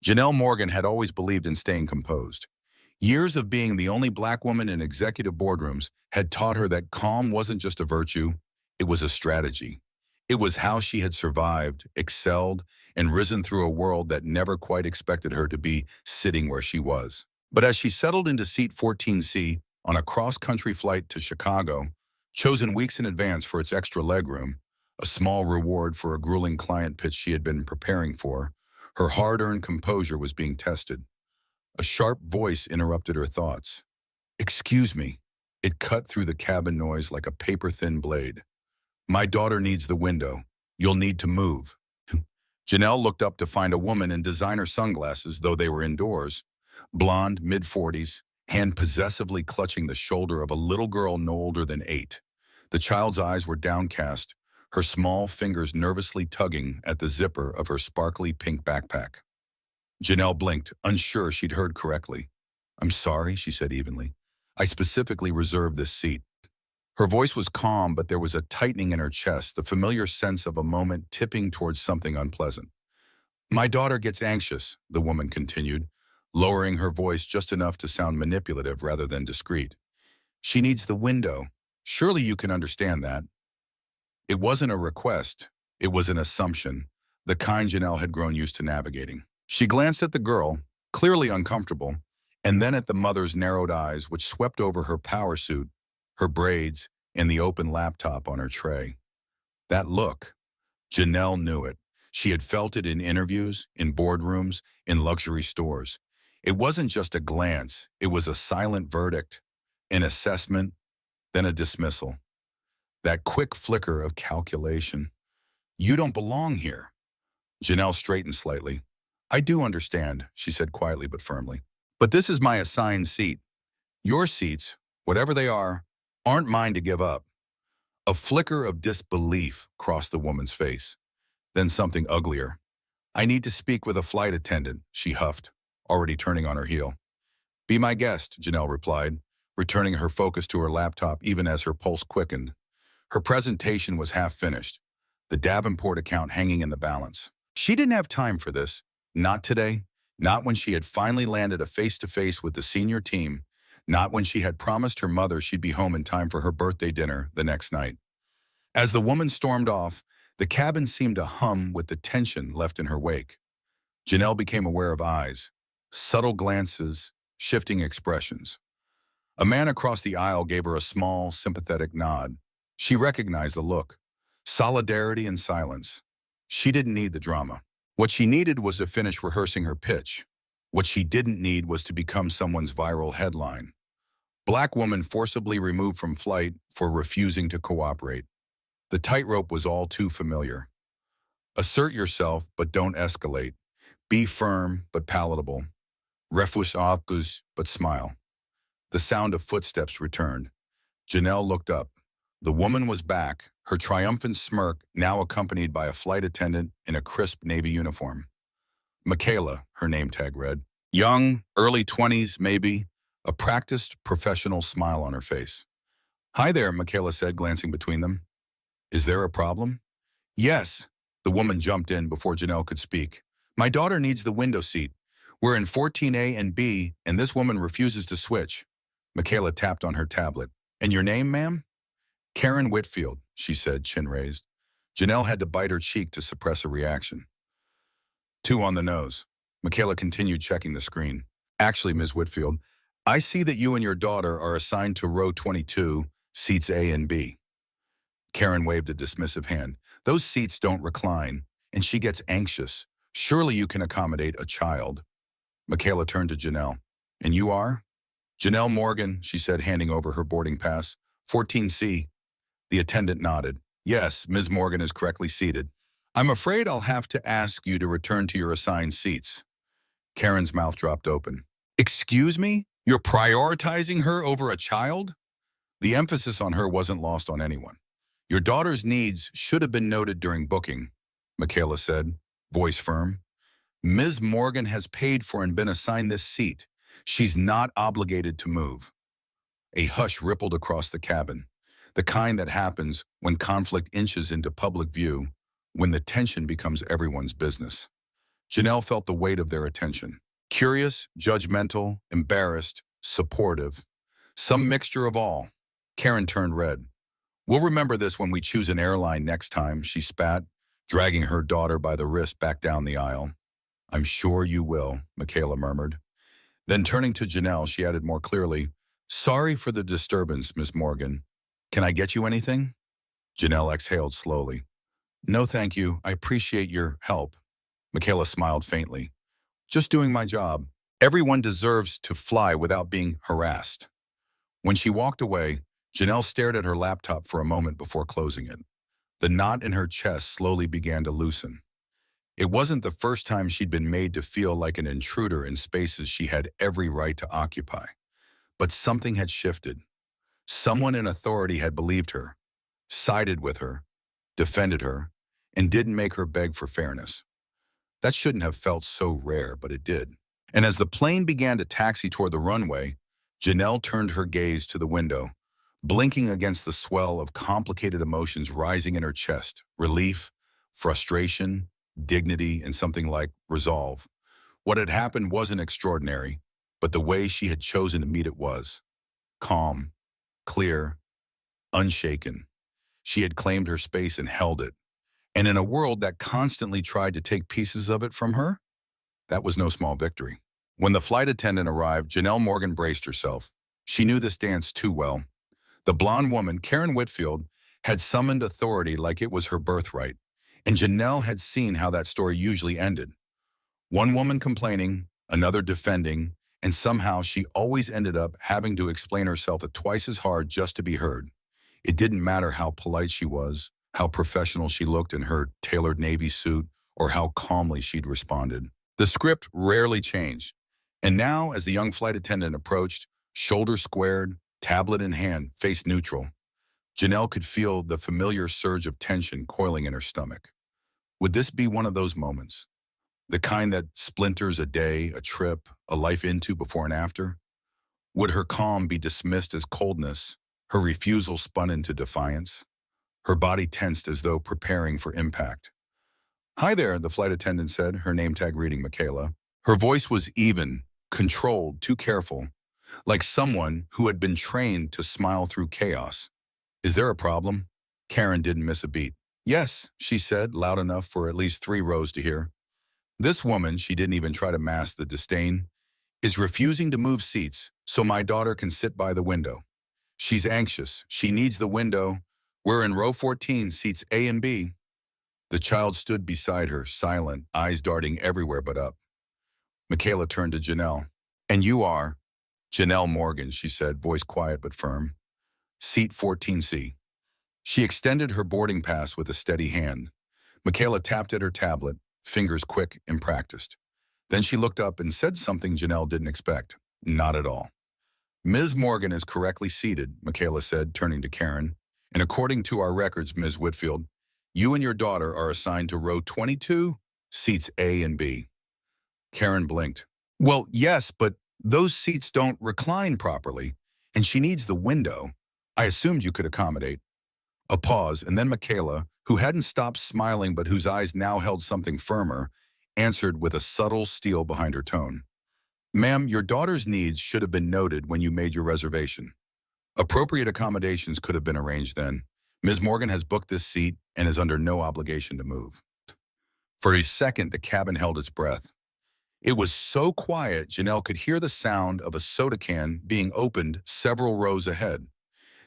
Janelle Morgan had always believed in staying composed. Years of being the only black woman in executive boardrooms had taught her that calm wasn't just a virtue, it was a strategy. It was how she had survived, excelled, and risen through a world that never quite expected her to be sitting where she was. But as she settled into seat 14C on a cross-country flight to Chicago, chosen weeks in advance for its extra legroom, a small reward for a grueling client pitch she had been preparing for, her hard-earned composure was being tested. A sharp voice interrupted her thoughts. "Excuse me." It cut through the cabin noise like a paper-thin blade. "My daughter needs the window. You'll need to move." Janelle looked up to find a woman in designer sunglasses, though they were indoors. Blonde, mid-40s, hand possessively clutching the shoulder of a little girl no older than 8. The child's eyes were downcast, her small fingers nervously tugging at the zipper of her sparkly pink backpack. Janelle blinked, unsure she'd heard correctly. "I'm sorry," she said evenly. "I specifically reserved this seat." Her voice was calm, but there was a tightening in her chest, the familiar sense of a moment tipping towards something unpleasant. "My daughter gets anxious," the woman continued, lowering her voice just enough to sound manipulative rather than discreet. "She needs the window. Surely you can understand that." It wasn't a request. It was an assumption, the kind Janelle had grown used to navigating. She glanced at the girl, clearly uncomfortable, and then at the mother's narrowed eyes, which swept over her power suit, her braids, and the open laptop on her tray. That look, Janelle knew it. She had felt it in interviews, in boardrooms, in luxury stores. It wasn't just a glance, it was a silent verdict, an assessment, then a dismissal. That quick flicker of calculation. "You don't belong here." Janelle straightened slightly. "I do understand," she said quietly but firmly. "But this is my assigned seat. Your seats, whatever they are, aren't mine to give up." A flicker of disbelief crossed the woman's face. Then something uglier. "I need to speak with a flight attendant," she huffed, already turning on her heel. "Be my guest," Janelle replied, returning her focus to her laptop even as her pulse quickened. Her presentation was half finished, the Davenport account hanging in the balance. She didn't have time for this. Not today. Not when she had finally landed a face-to-face with the senior team. Not when she had promised her mother she'd be home in time for her birthday dinner the next night. As the woman stormed off, the cabin seemed to hum with the tension left in her wake. Janelle became aware of eyes, subtle glances, shifting expressions. A man across the aisle gave her a small, sympathetic nod. She recognized the look. Solidarity and silence. She didn't need the drama. What she needed was to finish rehearsing her pitch. What she didn't need was to become someone's viral headline. Black woman forcibly removed from flight for refusing to cooperate. The tightrope was all too familiar. Assert yourself, but don't escalate. Be firm, but palatable. Refus acus, but smile. The sound of footsteps returned. Janelle looked up. The woman was back, her triumphant smirk now accompanied by a flight attendant in a crisp Navy uniform. Michaela, her name tag read. Young, early 20s maybe, a practiced, professional smile on her face. "Hi there," Michaela said, glancing between them. "Is there a problem?" "Yes," the woman jumped in before Janelle could speak. "My daughter needs the window seat. We're in 14A and B, and this woman refuses to switch." Michaela tapped on her tablet. "And your name, ma'am?" "Karen Whitfield," she said, chin raised. Janelle had to bite her cheek to suppress a reaction. "Two on the nose." Michaela continued checking the screen. "Actually, Ms. Whitfield, I see that you and your daughter are assigned to row 22, seats A and B." Karen waved a dismissive hand. "Those seats don't recline, and she gets anxious. Surely you can accommodate a child." Michaela turned to Janelle. "And you are?" "Janelle Morgan," she said, handing over her boarding pass. 14C. The attendant nodded. "Yes, Ms. Morgan is correctly seated. I'm afraid I'll have to ask you to return to your assigned seats." Karen's mouth dropped open. "Excuse me? You're prioritizing her over a child?" The emphasis on her wasn't lost on anyone. "Your daughter's needs should have been noted during booking," Michaela said, voice firm. "Ms. Morgan has paid for and been assigned this seat. She's not obligated to move." A hush rippled across the cabin, the kind that happens when conflict inches into public view, when the tension becomes everyone's business. Janelle felt the weight of their attention. Curious, judgmental, embarrassed, supportive. Some mixture of all. Karen turned red. "We'll remember this when we choose an airline next time," she spat, dragging her daughter by the wrist back down the aisle. "I'm sure you will," Michaela murmured. Then turning to Janelle, she added more clearly, "Sorry for the disturbance, Miss Morgan. Can I get you anything?" Janelle exhaled slowly. "No, thank you. I appreciate your help." Michaela smiled faintly. "Just doing my job. Everyone deserves to fly without being harassed." When she walked away, Janelle stared at her laptop for a moment before closing it. The knot in her chest slowly began to loosen. It wasn't the first time she'd been made to feel like an intruder in spaces she had every right to occupy. But something had shifted. Someone in authority had believed her, sided with her, defended her, and didn't make her beg for fairness. That shouldn't have felt so rare, but it did. And as the plane began to taxi toward the runway, Janelle turned her gaze to the window, blinking against the swell of complicated emotions rising in her chest: relief, frustration, dignity, and something like resolve. What had happened wasn't extraordinary, but the way she had chosen to meet it was. Calm, clear, unshaken. She had claimed her space and held it. And in a world that constantly tried to take pieces of it from her, that was no small victory. When the flight attendant arrived, Janelle Morgan braced herself. She knew this dance too well. The blonde woman, Karen Whitfield, had summoned authority like it was her birthright, and Janelle had seen how that story usually ended. One woman complaining, another defending, and somehow she always ended up having to explain herself at twice as hard just to be heard. It didn't matter how polite she was, how professional she looked in her tailored navy suit, or how calmly she'd responded. The script rarely changed. And now, as the young flight attendant approached, shoulders squared, tablet in hand, face neutral, Janelle could feel the familiar surge of tension coiling in her stomach. Would this be one of those moments? The kind that splinters a day, a trip, a life into before and after? Would her calm be dismissed as coldness, her refusal spun into defiance? Her body tensed as though preparing for impact. "Hi there," the flight attendant said, her name tag reading Michaela. Her voice was even, controlled, too careful, like someone who had been trained to smile through chaos. "Is there a problem?" Karen didn't miss a beat. "Yes," she said, loud enough for at least 3 rows to hear. "This woman," she didn't even try to mask the disdain, "is refusing to move seats so my daughter can sit by the window. She's anxious. She needs the window. We're in row 14, seats A and B." The child stood beside her, silent, eyes darting everywhere but up. Michaela turned to Janelle. "And you are?" "Janelle Morgan," she said, voice quiet but firm. "Seat 14C." She extended her boarding pass with a steady hand. Michaela tapped at her tablet, fingers quick and practiced. Then she looked up and said something Janelle didn't expect. "Not at all." "Ms. Morgan is correctly seated," Michaela said, turning to Karen. "And according to our records, Ms. Whitfield, you and your daughter are assigned to row 22, seats A and B." Karen blinked. "Well, yes, but those seats don't recline properly, and she needs the window. I assumed you could accommodate." A pause, and then Michaela, who hadn't stopped smiling but whose eyes now held something firmer, answered with a subtle steel behind her tone. "Ma'am, your daughter's needs should have been noted when you made your reservation. Appropriate accommodations could have been arranged then. Ms. Morgan has booked this seat and is under no obligation to move." For a second, the cabin held its breath. It was so quiet, Janelle could hear the sound of a soda can being opened several rows ahead.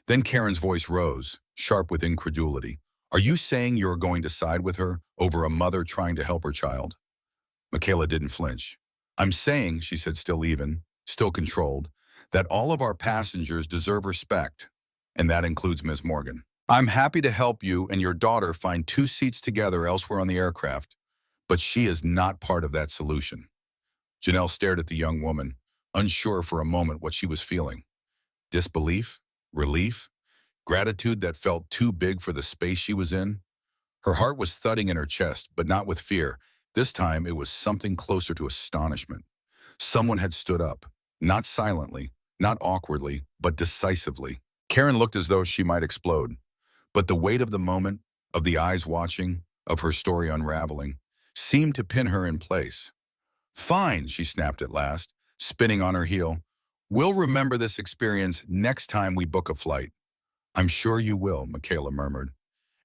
Then Karen's voice rose, sharp with incredulity. "Are you saying you're going to side with her over a mother trying to help her child?" Michaela didn't flinch. "I'm saying," she said, still even, still controlled, "that all of our passengers deserve respect, and that includes Miss Morgan. I'm happy to help you and your daughter find 2 seats together elsewhere on the aircraft, but she is not part of that solution." Janelle stared at the young woman, unsure for a moment what she was feeling. Disbelief? Relief? Gratitude that felt too big for the space she was in? Her heart was thudding in her chest, but not with fear. This time it was something closer to astonishment. Someone had stood up, not silently, not awkwardly, but decisively. Karen looked as though she might explode. But the weight of the moment, of the eyes watching, of her story unraveling, seemed to pin her in place. Fine, she snapped at last, spinning on her heel. We'll remember this experience next time we book a flight. I'm sure you will, Michaela murmured.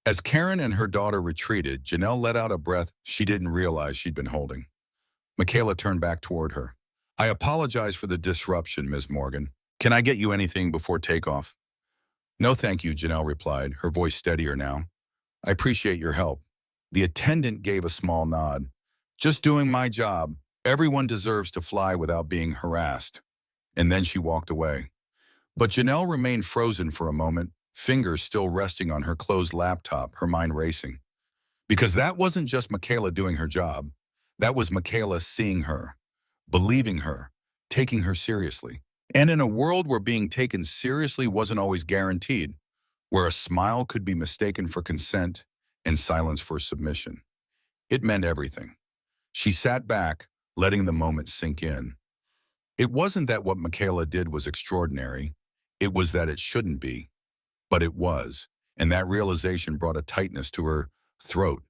As Karen and her daughter retreated, Janelle let out a breath she didn't realize she'd been holding. Michaela turned back toward her. I apologize for the disruption, Ms. Morgan. Can I get you anything before takeoff? No, thank you, Janelle replied, her voice steadier now. I appreciate your help. The attendant gave a small nod. Just doing my job. Everyone deserves to fly without being harassed. And then she walked away. But Janelle remained frozen for a moment, fingers still resting on her closed laptop, her mind racing. Because that wasn't just Michaela doing her job. That was Michaela seeing her, believing her, taking her seriously. And in a world where being taken seriously wasn't always guaranteed, where a smile could be mistaken for consent and silence for submission, it meant everything. She sat back, letting the moment sink in. It wasn't that what Michaela did was extraordinary. It was that it shouldn't be. But it was, and that realization brought a tightness to her throat.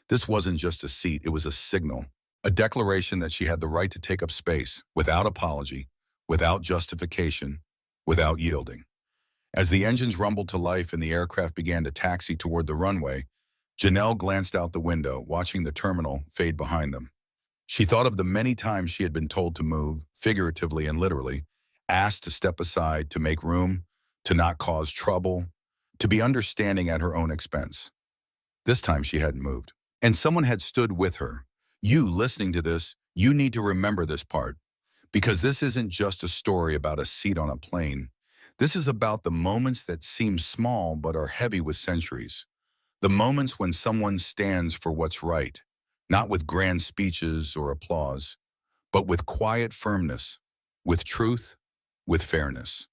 This wasn't just a seat, it was a signal, a declaration that she had the right to take up space, without apology, without justification, without yielding. As the engines rumbled to life and the aircraft began to taxi toward the runway, Janelle glanced out the window, watching the terminal fade behind them. She thought of the many times she had been told to move, figuratively and literally, asked to step aside, to make room, to not cause trouble, to be understanding at her own expense. This time she hadn't moved, and someone had stood with her. You, listening to this, you need to remember this part, because this isn't just a story about a seat on a plane. This is about the moments that seem small but are heavy with centuries. The moments when someone stands for what's right, not with grand speeches or applause, but with quiet firmness, with truth, with fairness.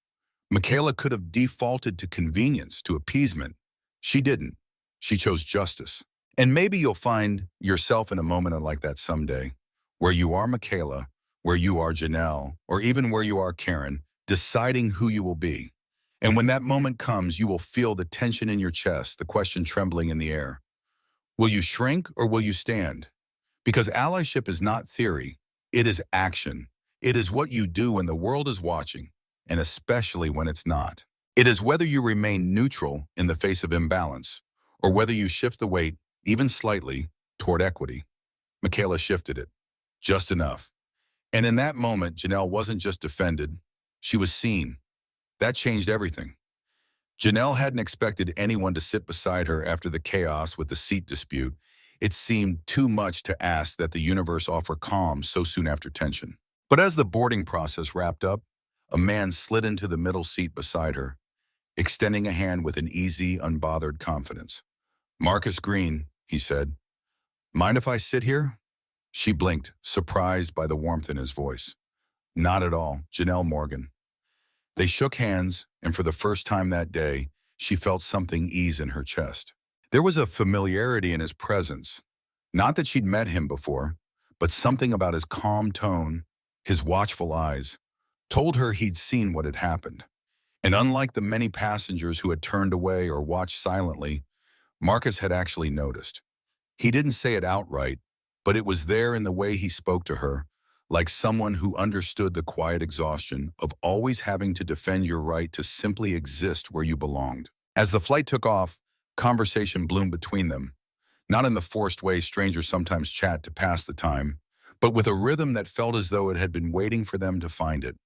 Michaela could have defaulted to convenience, to appeasement. She didn't. She chose justice. And maybe you'll find yourself in a moment like that someday, where you are Michaela, where you are Janelle, or even where you are Karen, deciding who you will be. And when that moment comes, you will feel the tension in your chest, the question trembling in the air. Will you shrink or will you stand? Because allyship is not theory, it is action. It is what you do when the world is watching, and especially when it's not. It is whether you remain neutral in the face of imbalance, or whether you shift the weight, even slightly, toward equity. Michaela shifted it, just enough. And in that moment, Janelle wasn't just defended, she was seen. That changed everything. Janelle hadn't expected anyone to sit beside her after the chaos with the seat dispute. It seemed too much to ask that the universe offer calm so soon after tension. But as the boarding process wrapped up, a man slid into the middle seat beside her, extending a hand with an easy, unbothered confidence. Marcus Green, he said. Mind if I sit here? She blinked, surprised by the warmth in his voice. Not at all, Janelle Morgan. They shook hands, and for the first time that day, she felt something ease in her chest. There was a familiarity in his presence. Not that she'd met him before, but something about his calm tone, his watchful eyes, told her he'd seen what had happened. And unlike the many passengers who had turned away or watched silently, Marcus had actually noticed. He didn't say it outright, but it was there in the way he spoke to her, like someone who understood the quiet exhaustion of always having to defend your right to simply exist where you belonged. As the flight took off, conversation bloomed between them, not in the forced way strangers sometimes chat to pass the time, but with a rhythm that felt as though it had been waiting for them to find it.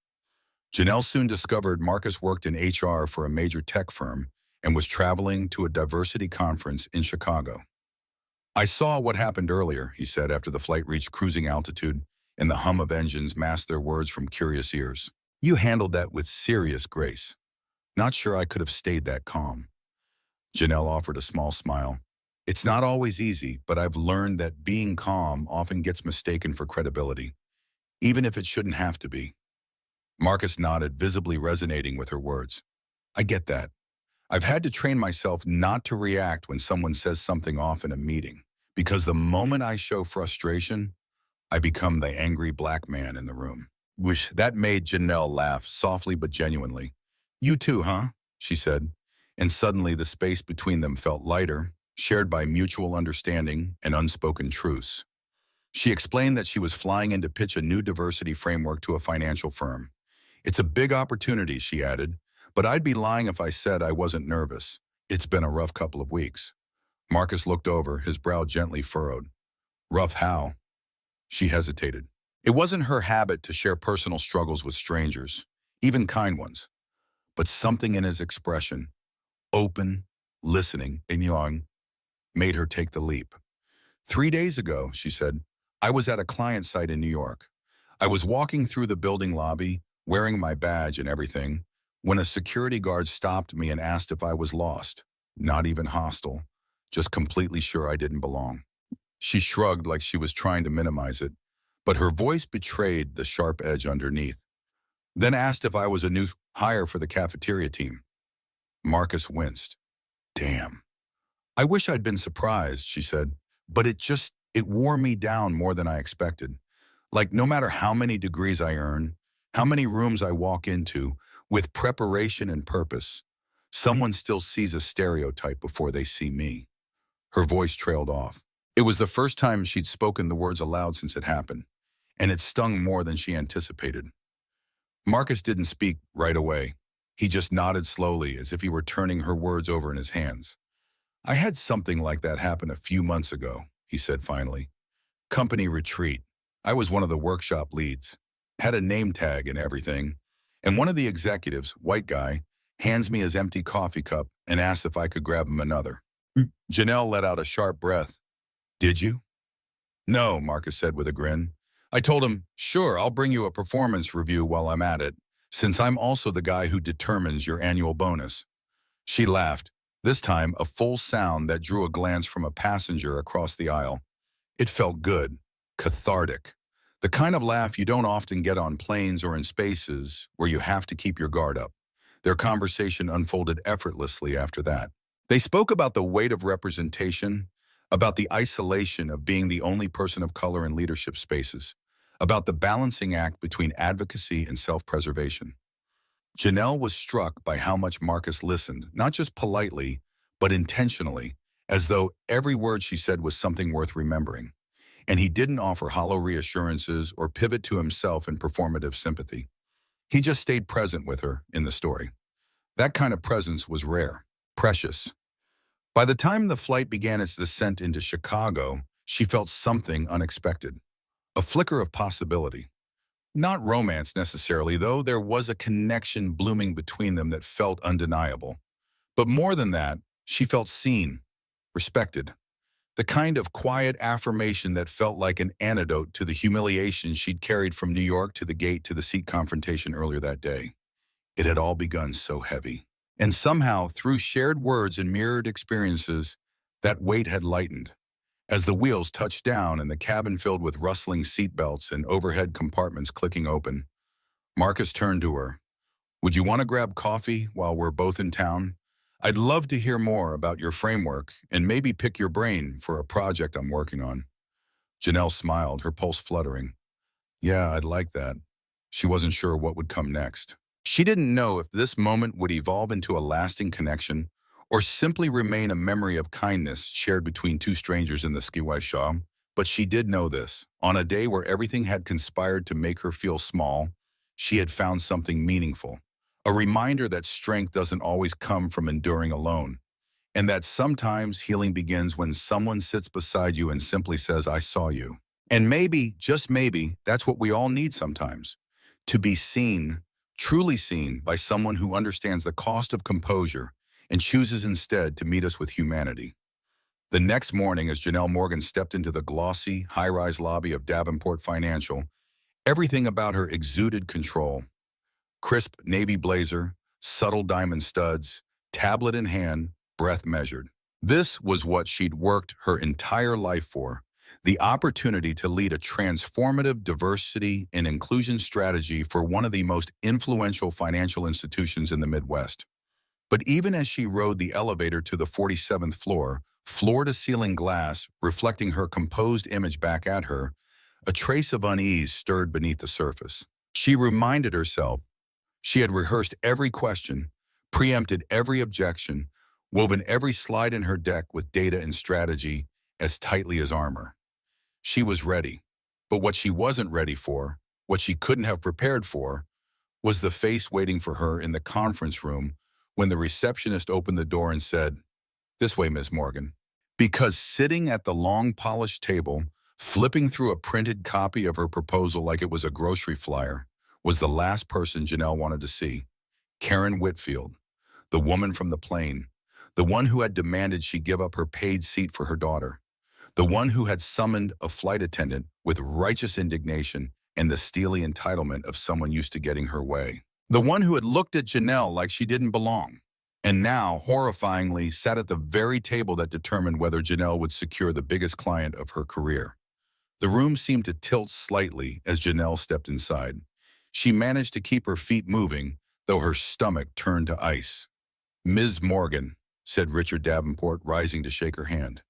Janelle soon discovered Marcus worked in HR for a major tech firm and was traveling to a diversity conference in Chicago. I saw what happened earlier, he said after the flight reached cruising altitude and the hum of engines masked their words from curious ears. You handled that with serious grace. Not sure I could have stayed that calm. Janelle offered a small smile. It's not always easy, but I've learned that being calm often gets mistaken for credibility, even if it shouldn't have to be. Marcus nodded, visibly resonating with her words. I get that. I've had to train myself not to react when someone says something off in a meeting, because the moment I show frustration, I become the angry black man in the room. That made Janelle laugh, softly but genuinely. You too, huh? She said, and suddenly the space between them felt lighter, shared by mutual understanding and unspoken truce. She explained that she was flying in to pitch a new diversity framework to a financial firm. It's a big opportunity, she added, but I'd be lying if I said I wasn't nervous. It's been a rough couple of weeks. Marcus looked over, his brow gently furrowed. Rough how? She hesitated. It wasn't her habit to share personal struggles with strangers, even kind ones. But something in his expression, open, listening, and young, made her take the leap. 3 days ago, she said, I was at a client site in New York. I was walking through the building lobby, wearing my badge and everything, when a security guard stopped me and asked if I was lost. Not even hostile, just completely sure I didn't belong. She shrugged like she was trying to minimize it, but her voice betrayed the sharp edge underneath. Then asked if I was a new hire for the cafeteria team. Marcus winced. Damn. I wish I'd been surprised, she said, but it wore me down more than I expected. Like no matter how many degrees I earn, how many rooms I walk into, with preparation and purpose, someone still sees a stereotype before they see me. Her voice trailed off. It was the first time she'd spoken the words aloud since it happened, and it stung more than she anticipated. Marcus didn't speak right away. He just nodded slowly as if he were turning her words over in his hands. I had something like that happen a few months ago, he said finally. Company retreat. I was one of the workshop leads. Had a name tag and everything. And one of the executives, white guy, hands me his empty coffee cup and asks if I could grab him another. Janelle let out a sharp breath. Did you? No, Marcus said with a grin. I told him, sure, I'll bring you a performance review while I'm at it, since I'm also the guy who determines your annual bonus. She laughed, this time a full sound that drew a glance from a passenger across the aisle. It felt good, cathartic. The kind of laugh you don't often get on planes or in spaces where you have to keep your guard up. Their conversation unfolded effortlessly after that. They spoke about the weight of representation, about the isolation of being the only person of color in leadership spaces, about the balancing act between advocacy and self-preservation. Janelle was struck by how much Marcus listened, not just politely, but intentionally, as though every word she said was something worth remembering. And he didn't offer hollow reassurances or pivot to himself in performative sympathy. He just stayed present with her in the story. That kind of presence was rare, precious. By the time the flight began its descent into Chicago, she felt something unexpected. A flicker of possibility. Not romance necessarily, though there was a connection blooming between them that felt undeniable. But more than that, she felt seen, respected. The kind of quiet affirmation that felt like an antidote to the humiliation she'd carried from New York to the gate to the seat confrontation earlier that day. It had all begun so heavy. And somehow, through shared words and mirrored experiences, that weight had lightened. As the wheels touched down and the cabin filled with rustling seatbelts and overhead compartments clicking open, Marcus turned to her. Would you want to grab coffee while we're both in town? I'd love to hear more about your framework and maybe pick your brain for a project I'm working on. Janelle smiled, her pulse fluttering. Yeah, I'd like that. She wasn't sure what would come next. She didn't know if this moment would evolve into a lasting connection or simply remain a memory of kindness shared between two strangers in the skiway shop. But she did know this. On a day where everything had conspired to make her feel small, she had found something meaningful. A reminder that strength doesn't always come from enduring alone, and that sometimes healing begins when someone sits beside you and simply says, I saw you. And maybe, just maybe, that's what we all need sometimes. To be seen, truly seen by someone who understands the cost of composure and chooses instead to meet us with humanity. The next morning, as Janelle Morgan stepped into the glossy, high-rise lobby of Davenport Financial, everything about her exuded control. Crisp navy blazer, subtle diamond studs, tablet in hand, breath measured. This was what she'd worked her entire life for, the opportunity to lead a transformative diversity and inclusion strategy for one of the most influential financial institutions in the Midwest. But even as she rode the elevator to the 47th floor, floor-to-ceiling glass reflecting her composed image back at her, a trace of unease stirred beneath the surface. She reminded herself she had rehearsed every question, preempted every objection, woven every slide in her deck with data and strategy as tightly as armor. She was ready. But what she wasn't ready for, what she couldn't have prepared for, was the face waiting for her in the conference room when the receptionist opened the door and said, "This way, Miss Morgan." Because sitting at the long polished table, flipping through a printed copy of her proposal like it was a grocery flyer, was the last person Janelle wanted to see. Karen Whitfield, the woman from the plane, the one who had demanded she give up her paid seat for her daughter, the one who had summoned a flight attendant with righteous indignation and the steely entitlement of someone used to getting her way. The one who had looked at Janelle like she didn't belong, and now, horrifyingly, sat at the very table that determined whether Janelle would secure the biggest client of her career. The room seemed to tilt slightly as Janelle stepped inside. She managed to keep her feet moving, though her stomach turned to ice. "Ms. Morgan," said Richard Davenport, rising to shake her hand.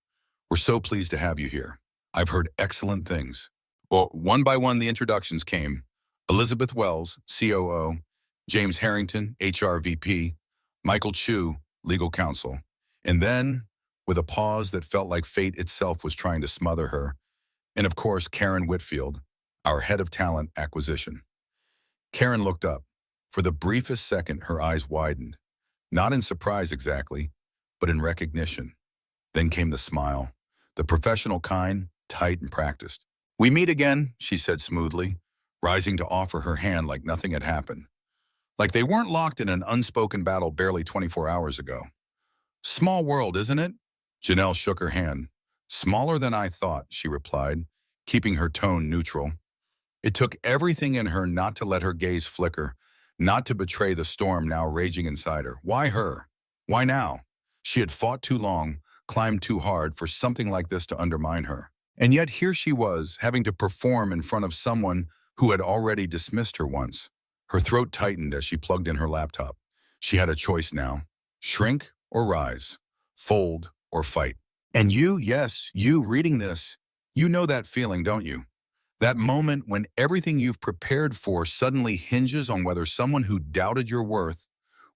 "We're so pleased to have you here. I've heard excellent things." Well, one by one, the introductions came. Elizabeth Wells, COO, James Harrington, HR VP, Michael Chu, legal counsel. And then, with a pause that felt like fate itself was trying to smother her, and of course, Karen Whitfield, our head of talent acquisition. Karen looked up. For the briefest second, her eyes widened. Not in surprise exactly, but in recognition. Then came the smile, the professional kind, tight and practiced. "We meet again," she said smoothly, rising to offer her hand like nothing had happened. Like they weren't locked in an unspoken battle barely 24 hours ago. "Small world, isn't it?" Janelle shook her hand. "Smaller than I thought," she replied, keeping her tone neutral. It took everything in her not to let her gaze flicker, not to betray the storm now raging inside her. Why her? Why now? She had fought too long, climbed too hard for something like this to undermine her. And yet here she was, having to perform in front of someone who had already dismissed her once. Her throat tightened as she plugged in her laptop. She had a choice now. Shrink or rise. Fold or fight. And you, yes, you reading this, you know that feeling, don't you? That moment when everything you've prepared for suddenly hinges on whether someone who doubted your worth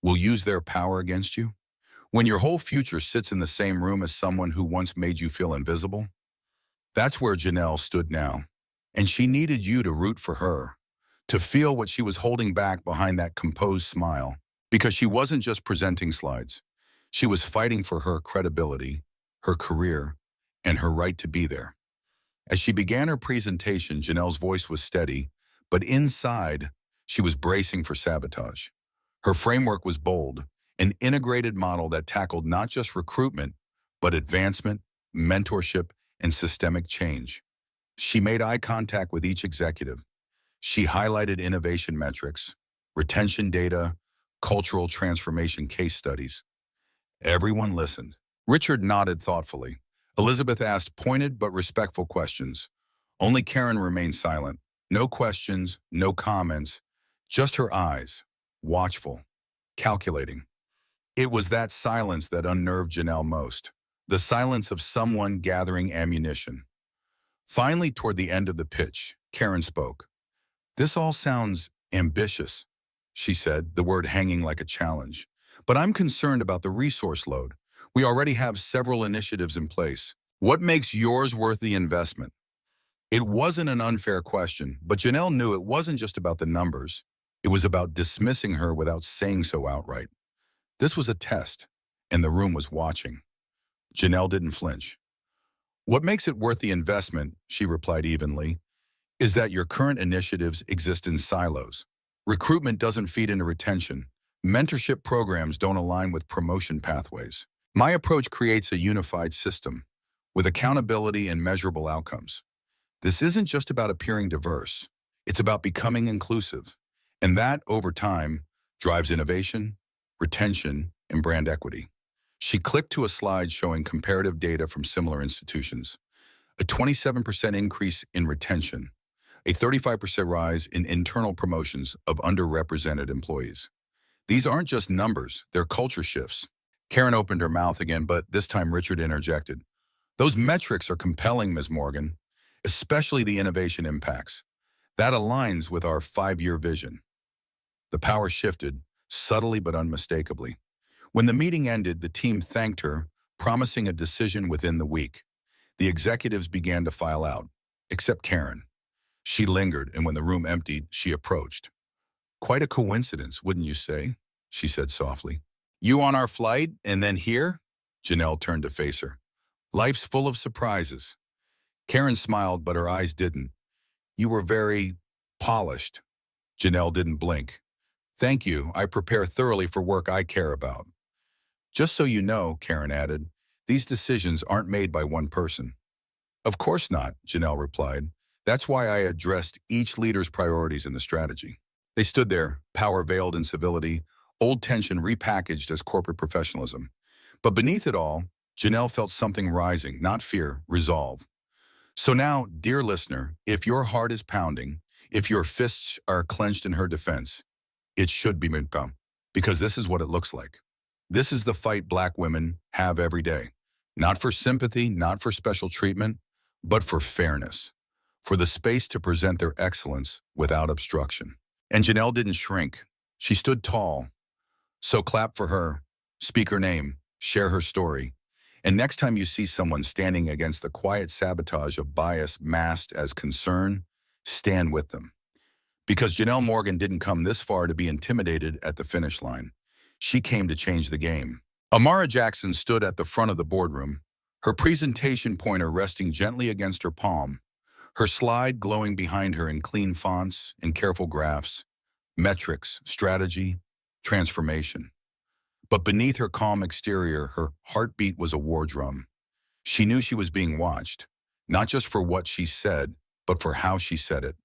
will use their power against you? When your whole future sits in the same room as someone who once made you feel invisible? That's where Janelle stood now. And she needed you to root for her, to feel what she was holding back behind that composed smile. Because she wasn't just presenting slides. She was fighting for her credibility, her career, and her right to be there. As she began her presentation, Janelle's voice was steady, but inside, she was bracing for sabotage. Her framework was bold, an integrated model that tackled not just recruitment, but advancement, mentorship, and systemic change. She made eye contact with each executive. She highlighted innovation metrics, retention data, cultural transformation case studies. Everyone listened. Richard nodded thoughtfully. Elizabeth asked pointed but respectful questions. Only Karen remained silent. No questions, no comments, just her eyes, watchful, calculating. It was that silence that unnerved Janelle most, the silence of someone gathering ammunition. Finally, toward the end of the pitch, Karen spoke. "This all sounds ambitious," she said, the word hanging like a challenge. "But I'm concerned about the resource load. We already have several initiatives in place. What makes yours worth the investment?" It wasn't an unfair question, but Janelle knew it wasn't just about the numbers. It was about dismissing her without saying so outright. This was a test, and the room was watching. Janelle didn't flinch. "What makes it worth the investment," she replied evenly, "is that your current initiatives exist in silos. Recruitment doesn't feed into retention. Mentorship programs don't align with promotion pathways. My approach creates a unified system with accountability and measurable outcomes. This isn't just about appearing diverse. It's about becoming inclusive. And that, over time, drives innovation, retention, and brand equity." She clicked to a slide showing comparative data from similar institutions. A 27% increase in retention, a 35% rise in internal promotions of underrepresented employees. These aren't just numbers, they're culture shifts. Karen opened her mouth again, but this time Richard interjected. "Those metrics are compelling, Ms. Morgan, especially the innovation impacts. That aligns with our 5-year vision." The power shifted, subtly but unmistakably. When the meeting ended, the team thanked her, promising a decision within the week. The executives began to file out, except Karen. She lingered, and when the room emptied, she approached. "Quite a coincidence, wouldn't you say?" she said softly. "You on our flight, and then here?" Janelle turned to face her. "Life's full of surprises." Karen smiled, but her eyes didn't. "You were very polished." Janelle didn't blink. "Thank you. I prepare thoroughly for work I care about." "Just so you know," Karen added, "these decisions aren't made by one person." "Of course not," Janelle replied. "That's why I addressed each leader's priorities in the strategy." They stood there, power veiled in civility, old tension repackaged as corporate professionalism. But beneath it all, Janelle felt something rising, not fear, resolve. So now, dear listener, if your heart is pounding, if your fists are clenched in her defense, it should be Minka, because this is what it looks like. This is the fight Black women have every day. Not for sympathy, not for special treatment, but for fairness, for the space to present their excellence without obstruction. And Janelle didn't shrink. She stood tall. So clap for her, speak her name, share her story. And next time you see someone standing against the quiet sabotage of bias masked as concern, stand with them. Because Janelle Morgan didn't come this far to be intimidated at the finish line. She came to change the game. Amara Jackson stood at the front of the boardroom, her presentation pointer resting gently against her palm, her slide glowing behind her in clean fonts and careful graphs, metrics, strategy, transformation. But beneath her calm exterior, her heartbeat was a war drum. She knew she was being watched, not just for what she said, but for how she said it,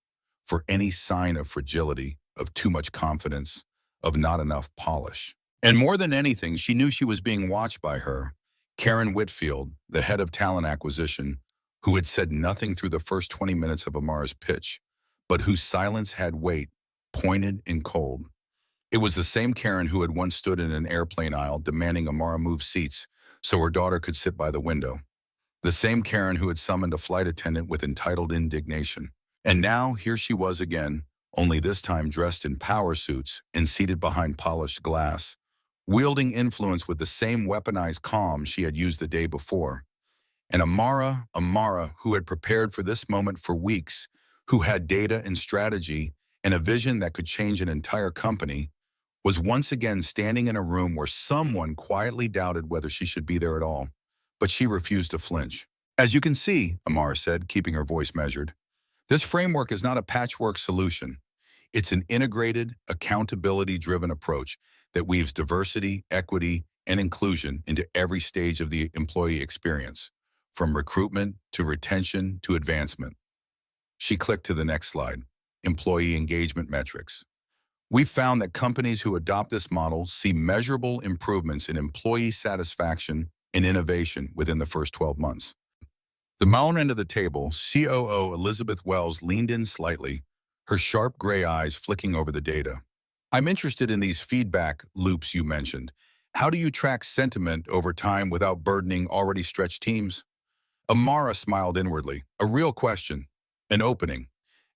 for any sign of fragility, of too much confidence, of not enough polish. And more than anything, she knew she was being watched by her, Karen Whitfield, the head of talent acquisition, who had said nothing through the first 20 minutes of Amara's pitch, but whose silence had weight, pointed and cold. It was the same Karen who had once stood in an airplane aisle demanding Amara move seats so her daughter could sit by the window. The same Karen who had summoned a flight attendant with entitled indignation. And now here she was again, only this time dressed in power suits and seated behind polished glass, wielding influence with the same weaponized calm she had used the day before. And Amara, who had prepared for this moment for weeks, who had data and strategy and a vision that could change an entire company, was once again standing in a room where someone quietly doubted whether she should be there at all. But she refused to flinch. "As you can see," Amara said, keeping her voice measured, "this framework is not a patchwork solution. It's an integrated, accountability-driven approach that weaves diversity, equity, and inclusion into every stage of the employee experience, from recruitment to retention to advancement." She clicked to the next slide, employee engagement metrics. "We've found that companies who adopt this model see measurable improvements in employee satisfaction and innovation within the first 12 months. The Malone end of the table, COO Elizabeth Wells leaned in slightly, her sharp gray eyes flicking over the data. "I'm interested in these feedback loops you mentioned. How do you track sentiment over time without burdening already stretched teams?" Amara smiled inwardly. A real question. An opening.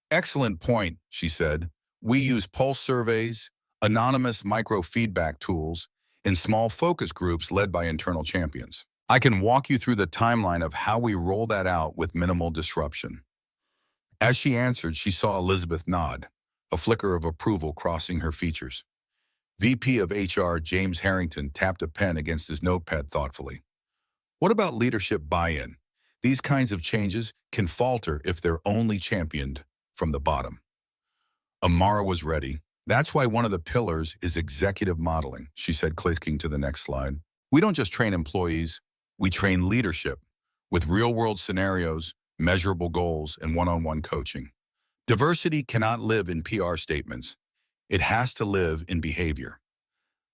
"Excellent point," she said. "We use pulse surveys, anonymous micro-feedback tools, and small focus groups led by internal champions. I can walk you through the timeline of how we roll that out with minimal disruption." As she answered, she saw Elizabeth nod, a flicker of approval crossing her features. VP of HR James Harrington tapped a pen against his notepad thoughtfully. "What about leadership buy-in? These kinds of changes can falter if they're only championed from the bottom." Amara was ready. "That's why one of the pillars is executive modeling," she said, clicking to the next slide. "We don't just train employees, we train leadership with real-world scenarios, measurable goals, and one-on-one coaching. Diversity cannot live in PR statements. It has to live in behavior."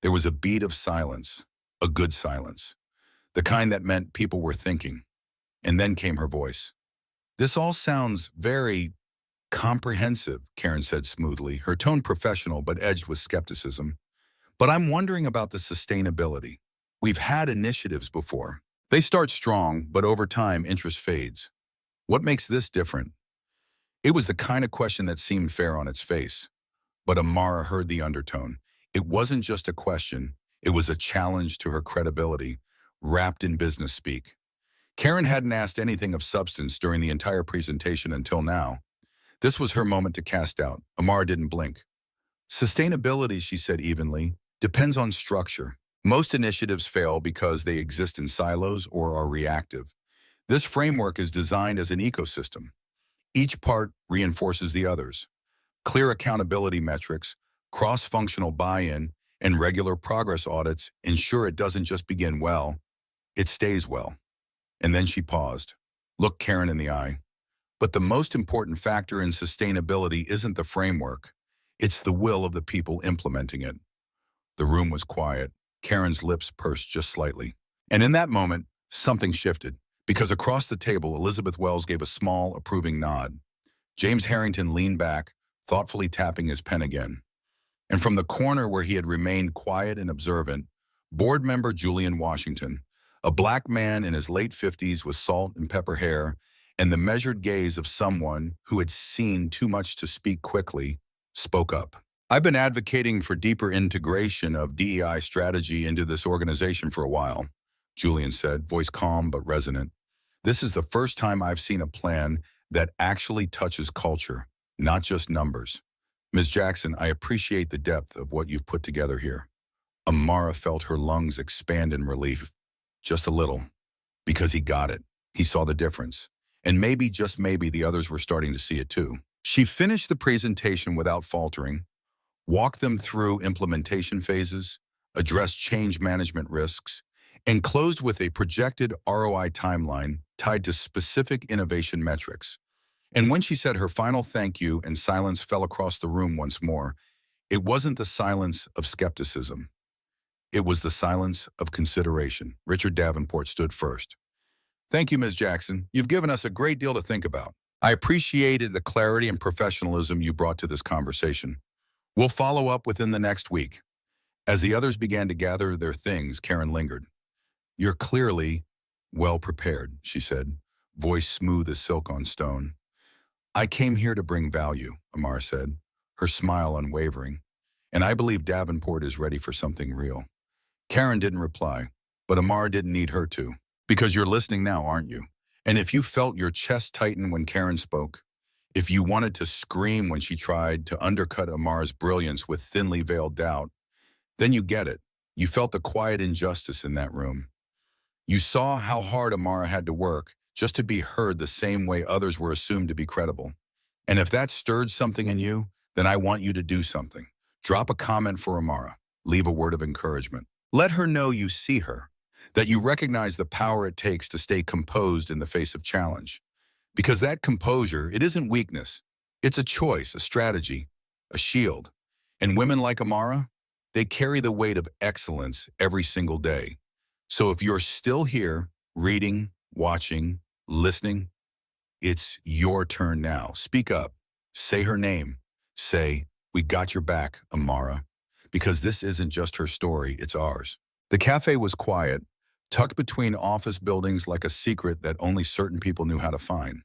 There was a beat of silence, a good silence, the kind that meant people were thinking. And then came her voice. "This all sounds very comprehensive," Karen said smoothly, her tone professional but edged with skepticism. "But I'm wondering about the sustainability. We've had initiatives before. They start strong, but over time, interest fades. What makes this different?" It was the kind of question that seemed fair on its face. But Amara heard the undertone. It wasn't just a question, it was a challenge to her credibility, wrapped in business speak. Karen hadn't asked anything of substance during the entire presentation until now. This was her moment to cast out. Amara didn't blink. Sustainability, she said evenly, depends on structure. Most initiatives fail because they exist in silos or are reactive. This framework is designed as an ecosystem. Each part reinforces the others. Clear accountability metrics, cross-functional buy-in, and regular progress audits ensure it doesn't just begin well, it stays well. And then she paused, looked Karen in the eye. But the most important factor in sustainability isn't the framework. It's the will of the people implementing it. The room was quiet. Karen's lips pursed just slightly. And in that moment, something shifted, because across the table, Elizabeth Wells gave a small, approving nod. James Harrington leaned back, thoughtfully tapping his pen again. And from the corner where he had remained quiet and observant, board member Julian Washington, a black man in his late 50s with salt and pepper hair, and the measured gaze of someone who had seen too much to speak quickly, spoke up. I've been advocating for deeper integration of DEI strategy into this organization for a while, Julian said, voice calm but resonant. This is the first time I've seen a plan that actually touches culture, not just numbers. Ms. Jackson, I appreciate the depth of what you've put together here. Amara felt her lungs expand in relief, just a little, because he got it. He saw the difference. And maybe, just maybe, the others were starting to see it too. She finished the presentation without faltering, walked them through implementation phases, addressed change management risks, and closed with a projected ROI timeline tied to specific innovation metrics. And when she said her final thank you and silence fell across the room once more, it wasn't the silence of skepticism. It was the silence of consideration. Richard Davenport stood first. Thank you, Ms. Jackson. You've given us a great deal to think about. I appreciated the clarity and professionalism you brought to this conversation. We'll follow up within the next week. As the others began to gather their things, Karen lingered. You're clearly well prepared, she said, voice smooth as silk on stone. I came here to bring value, Amara said, her smile unwavering. And I believe Davenport is ready for something real. Karen didn't reply, but Amara didn't need her to. Because you're listening now, aren't you? And if you felt your chest tighten when Karen spoke, if you wanted to scream when she tried to undercut Amara's brilliance with thinly veiled doubt, then you get it. You felt the quiet injustice in that room. You saw how hard Amara had to work just to be heard the same way others were assumed to be credible. And if that stirred something in you, then I want you to do something. Drop a comment for Amara. Leave a word of encouragement. Let her know you see her, that you recognize the power it takes to stay composed in the face of challenge. Because that composure, it isn't weakness. It's a choice, a strategy, a shield. And women like Amara, they carry the weight of excellence every single day. So if you're still here, reading, watching, listening, it's your turn now. Speak up. Say her name. Say, we got your back, Amara. Because this isn't just her story, it's ours. The cafe was quiet, tucked between office buildings like a secret that only certain people knew how to find.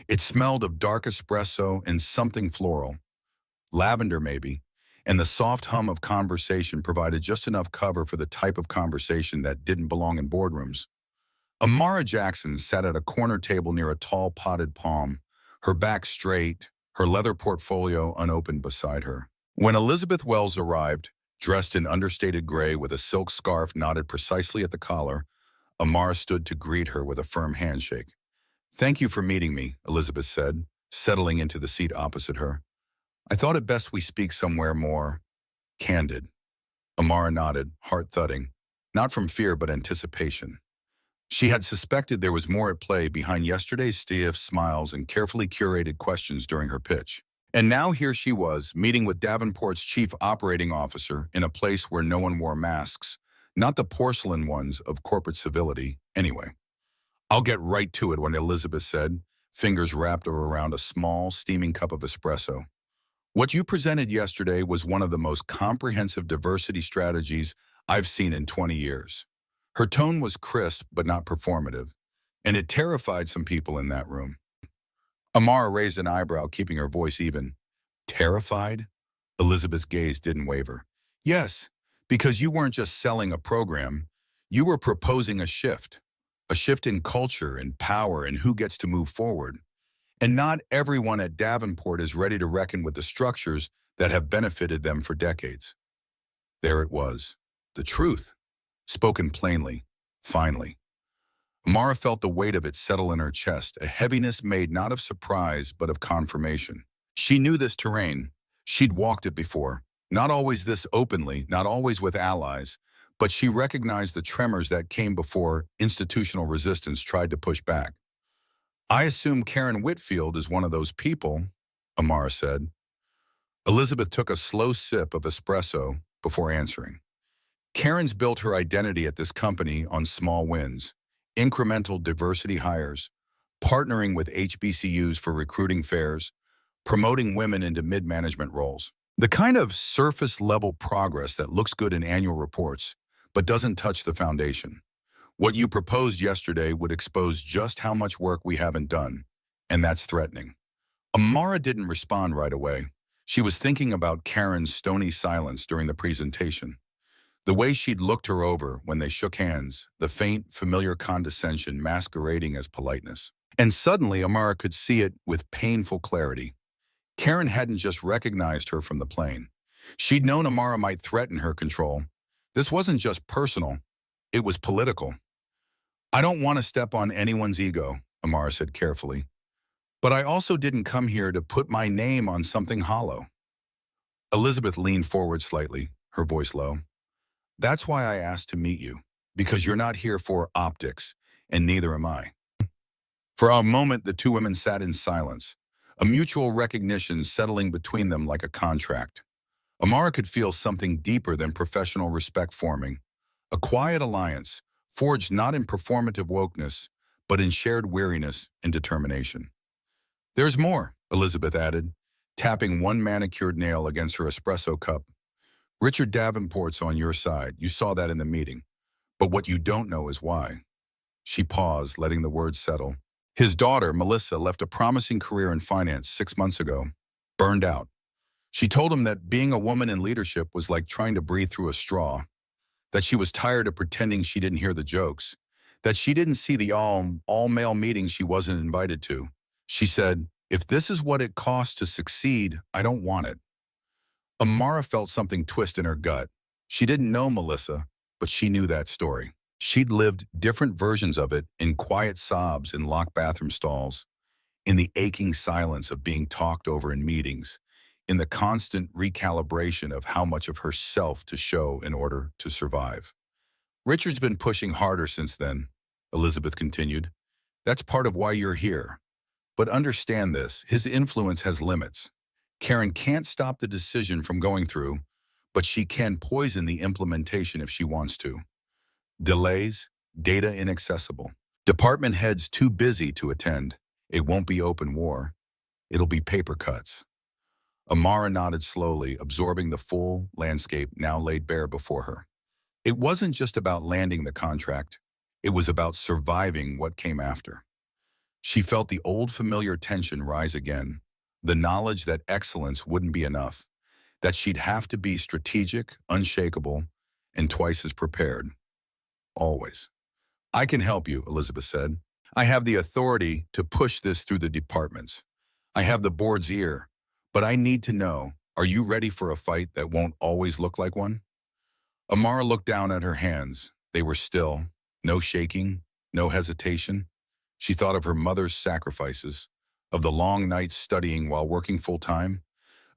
It smelled of dark espresso and something floral, lavender maybe, and the soft hum of conversation provided just enough cover for the type of conversation that didn't belong in boardrooms. Amara Jackson sat at a corner table near a tall potted palm, her back straight, her leather portfolio unopened beside her. When Elizabeth Wells arrived, dressed in understated gray with a silk scarf knotted precisely at the collar, Amara stood to greet her with a firm handshake. Thank you for meeting me, Elizabeth said, settling into the seat opposite her. I thought it best we speak somewhere more candid. Amara nodded, heart thudding, not from fear but anticipation. She had suspected there was more at play behind yesterday's stiff smiles and carefully curated questions during her pitch. And now here she was, meeting with Davenport's chief operating officer in a place where no one wore masks, not the porcelain ones of corporate civility, anyway. I'll get right to it, when Elizabeth said, fingers wrapped around a small, steaming cup of espresso. What you presented yesterday was one of the most comprehensive diversity strategies I've seen in 20 years. Her tone was crisp but not performative, and it terrified some people in that room. Amara raised an eyebrow, keeping her voice even. Terrified? Elizabeth's gaze didn't waver. Yes, because you weren't just selling a program, you were proposing a shift in culture and power and who gets to move forward. And not everyone at Davenport is ready to reckon with the structures that have benefited them for decades. There it was, the truth, spoken plainly, finally. Amara felt the weight of it settle in her chest, a heaviness made not of surprise but of confirmation. She knew this terrain. She'd walked it before. Not always this openly, not always with allies, but she recognized the tremors that came before institutional resistance tried to push back. I assume Karen Whitfield is one of those people, Amara said. Elizabeth took a slow sip of espresso before answering. Karen's built her identity at this company on small wins, incremental diversity hires, partnering with HBCUs for recruiting fairs, promoting women into mid-management roles. The kind of surface-level progress that looks good in annual reports, but doesn't touch the foundation. What you proposed yesterday would expose just how much work we haven't done, and that's threatening. Amara didn't respond right away. She was thinking about Karen's stony silence during the presentation. The way she'd looked her over when they shook hands, the faint, familiar condescension masquerading as politeness. And suddenly, Amara could see it with painful clarity. Karen hadn't just recognized her from the plane. She'd known Amara might threaten her control. This wasn't just personal, it was political. I don't want to step on anyone's ego, Amara said carefully. But I also didn't come here to put my name on something hollow. Elizabeth leaned forward slightly, her voice low. That's why I asked to meet you, because you're not here for optics, and neither am I. For a moment, the two women sat in silence, a mutual recognition settling between them like a contract. Amara could feel something deeper than professional respect forming, a quiet alliance, forged not in performative wokeness, but in shared weariness and determination. There's more, Elizabeth added, tapping one manicured nail against her espresso cup. Richard Davenport's on your side. You saw that in the meeting. But what you don't know is why. She paused, letting the words settle. His daughter, Melissa, left a promising career in finance 6 months ago, burned out. She told him that being a woman in leadership was like trying to breathe through a straw, that she was tired of pretending she didn't hear the jokes, that she didn't see the all-male meetings she wasn't invited to. She said, if this is what it costs to succeed, I don't want it. Amara felt something twist in her gut. She didn't know Melissa, but she knew that story. She'd lived different versions of it in quiet sobs in locked bathroom stalls, in the aching silence of being talked over in meetings, in the constant recalibration of how much of herself to show in order to survive. Richard's been pushing harder since then, Elizabeth continued. That's part of why you're here. But understand this, his influence has limits. Karen can't stop the decision from going through, but she can poison the implementation if she wants to. Delays, data inaccessible. Department heads too busy to attend. It won't be open war. It'll be paper cuts. Amara nodded slowly, absorbing the full landscape now laid bare before her. It wasn't just about landing the contract. It was about surviving what came after. She felt the old familiar tension rise again, the knowledge that excellence wouldn't be enough, that she'd have to be strategic, unshakable, and twice as prepared. Always. I can help you, Elizabeth said. I have the authority to push this through the departments. I have the board's ear, but I need to know, are you ready for a fight that won't always look like one? Amara looked down at her hands. They were still, no shaking, no hesitation. She thought of her mother's sacrifices, of the long nights studying while working full-time,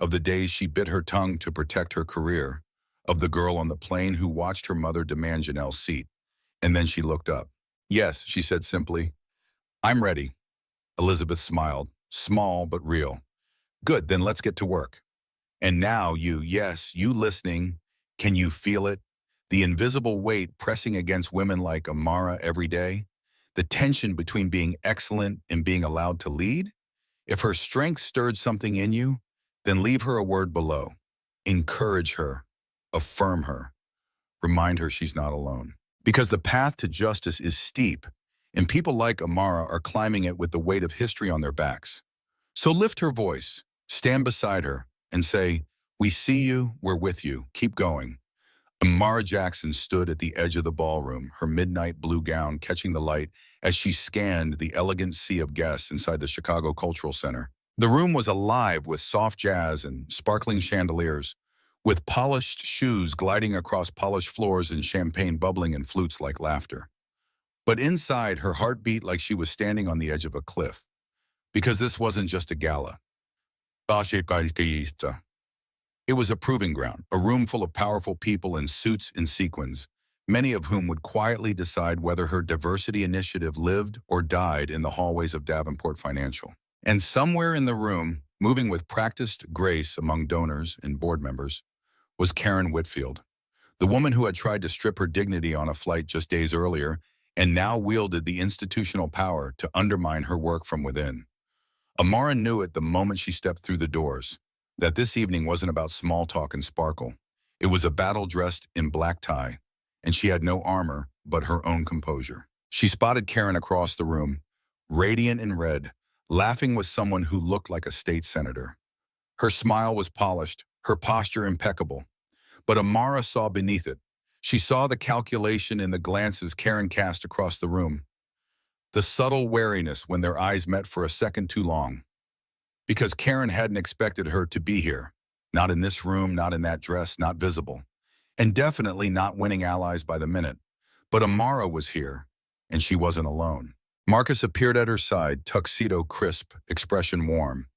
of the days she bit her tongue to protect her career, of the girl on the plane who watched her mother demand Janelle's seat. And then she looked up. Yes, she said simply. I'm ready. Elizabeth smiled, small but real. Good, then let's get to work. And now yes, you listening, can you feel it? The invisible weight pressing against women like Amara every day? The tension between being excellent and being allowed to lead? If her strength stirred something in you, then leave her a word below. Encourage her. Affirm her. Remind her she's not alone. Because the path to justice is steep, and people like Amara are climbing it with the weight of history on their backs. So lift her voice, stand beside her, and say, we see you, we're with you, keep going. Amara Jackson stood at the edge of the ballroom, her midnight blue gown catching the light as she scanned the elegant sea of guests inside the Chicago Cultural Center. The room was alive with soft jazz and sparkling chandeliers, with polished shoes gliding across polished floors and champagne bubbling in flutes like laughter. But inside, her heart beat like she was standing on the edge of a cliff, because this wasn't just a gala. It was a proving ground, a room full of powerful people in suits and sequins, many of whom would quietly decide whether her diversity initiative lived or died in the hallways of Davenport Financial. And somewhere in the room, moving with practiced grace among donors and board members, was Karen Whitfield, the woman who had tried to strip her dignity on a flight just days earlier and now wielded the institutional power to undermine her work from within. Amara knew it the moment she stepped through the doors, that this evening wasn't about small talk and sparkle. It was a battle dressed in black tie, and she had no armor but her own composure. She spotted Karen across the room, radiant in red, laughing with someone who looked like a state senator. Her smile was polished, her posture impeccable, but Amara saw beneath it. She saw the calculation in the glances Karen cast across the room, the subtle wariness when their eyes met for a second too long. Because Karen hadn't expected her to be here. Not in this room, not in that dress, not visible. And definitely not winning allies by the minute. But Amara was here, and she wasn't alone. Marcus appeared at her side, tuxedo crisp, expression warm.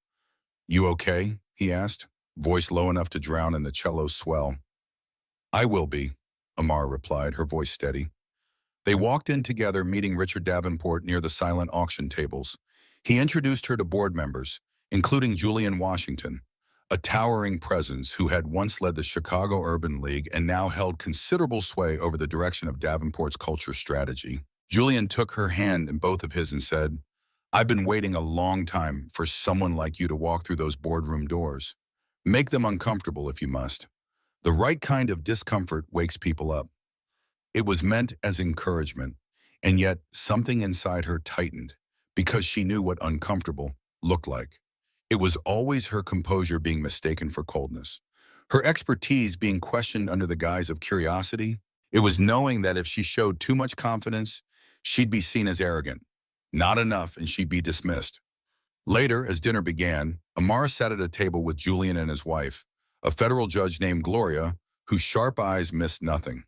"You okay?" he asked, voice low enough to drown in the cello's swell. "I will be," Amara replied, her voice steady. They walked in together, meeting Richard Davenport near the silent auction tables. He introduced her to board members, including Julian Washington, a towering presence who had once led the Chicago Urban League and now held considerable sway over the direction of Davenport's culture strategy. Julian took her hand in both of his and said, "I've been waiting a long time for someone like you to walk through those boardroom doors. Make them uncomfortable if you must. The right kind of discomfort wakes people up." It was meant as encouragement, and yet something inside her tightened because she knew what uncomfortable looked like. It was always her composure being mistaken for coldness, her expertise being questioned under the guise of curiosity. It was knowing that if she showed too much confidence, she'd be seen as arrogant. Not enough, and she'd be dismissed. Later, as dinner began, Amara sat at a table with Julian and his wife, a federal judge named Gloria, whose sharp eyes missed nothing.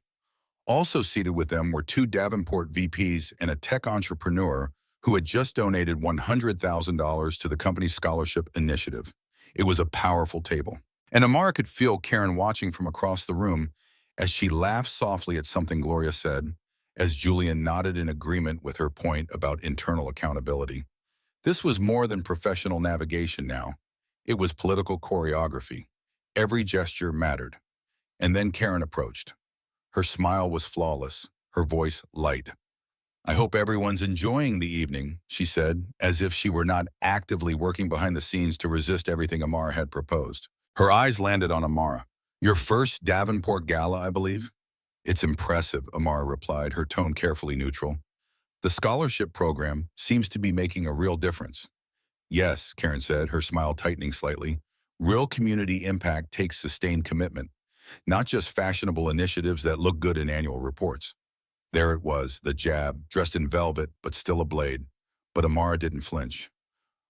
Also seated with them were two Davenport VPs and a tech entrepreneur who had just donated $100,000 to the company's scholarship initiative. It was a powerful table. And Amara could feel Karen watching from across the room as she laughed softly at something Gloria said, as Julian nodded in agreement with her point about internal accountability. This was more than professional navigation now. It was political choreography. Every gesture mattered. And then Karen approached. Her smile was flawless, her voice light. "I hope everyone's enjoying the evening," she said, as if she were not actively working behind the scenes to resist everything Amara had proposed. Her eyes landed on Amara. "Your first Davenport gala, I believe?" "It's impressive," Amara replied, her tone carefully neutral. "The scholarship program seems to be making a real difference." "Yes," Karen said, her smile tightening slightly. "Real community impact takes sustained commitment, not just fashionable initiatives that look good in annual reports." There it was, the jab, dressed in velvet, but still a blade. But Amara didn't flinch.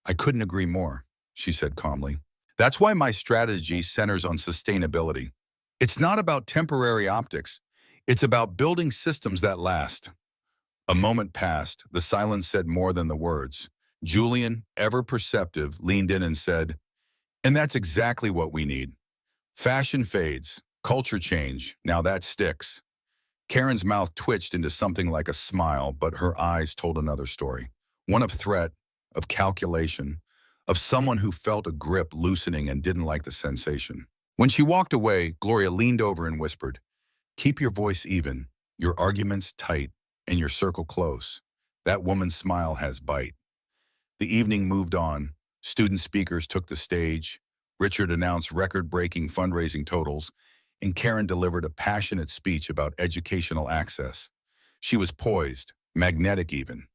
"I couldn't agree more," she said calmly. "That's why my strategy centers on sustainability. It's not about temporary optics. It's about building systems that last." A moment passed. The silence said more than the words. Julian, ever perceptive, leaned in and said, "And that's exactly what we need. Fashion fades, culture change, now that sticks." Karen's mouth twitched into something like a smile, but her eyes told another story. One of threat, of calculation, of someone who felt a grip loosening and didn't like the sensation. When she walked away, Gloria leaned over and whispered, "Keep your voice even, your arguments tight, and your circle close. That woman's smile has bite." The evening moved on. Student speakers took the stage. Richard announced record-breaking fundraising totals, and Karen delivered a passionate speech about educational access. She was poised, magnetic even.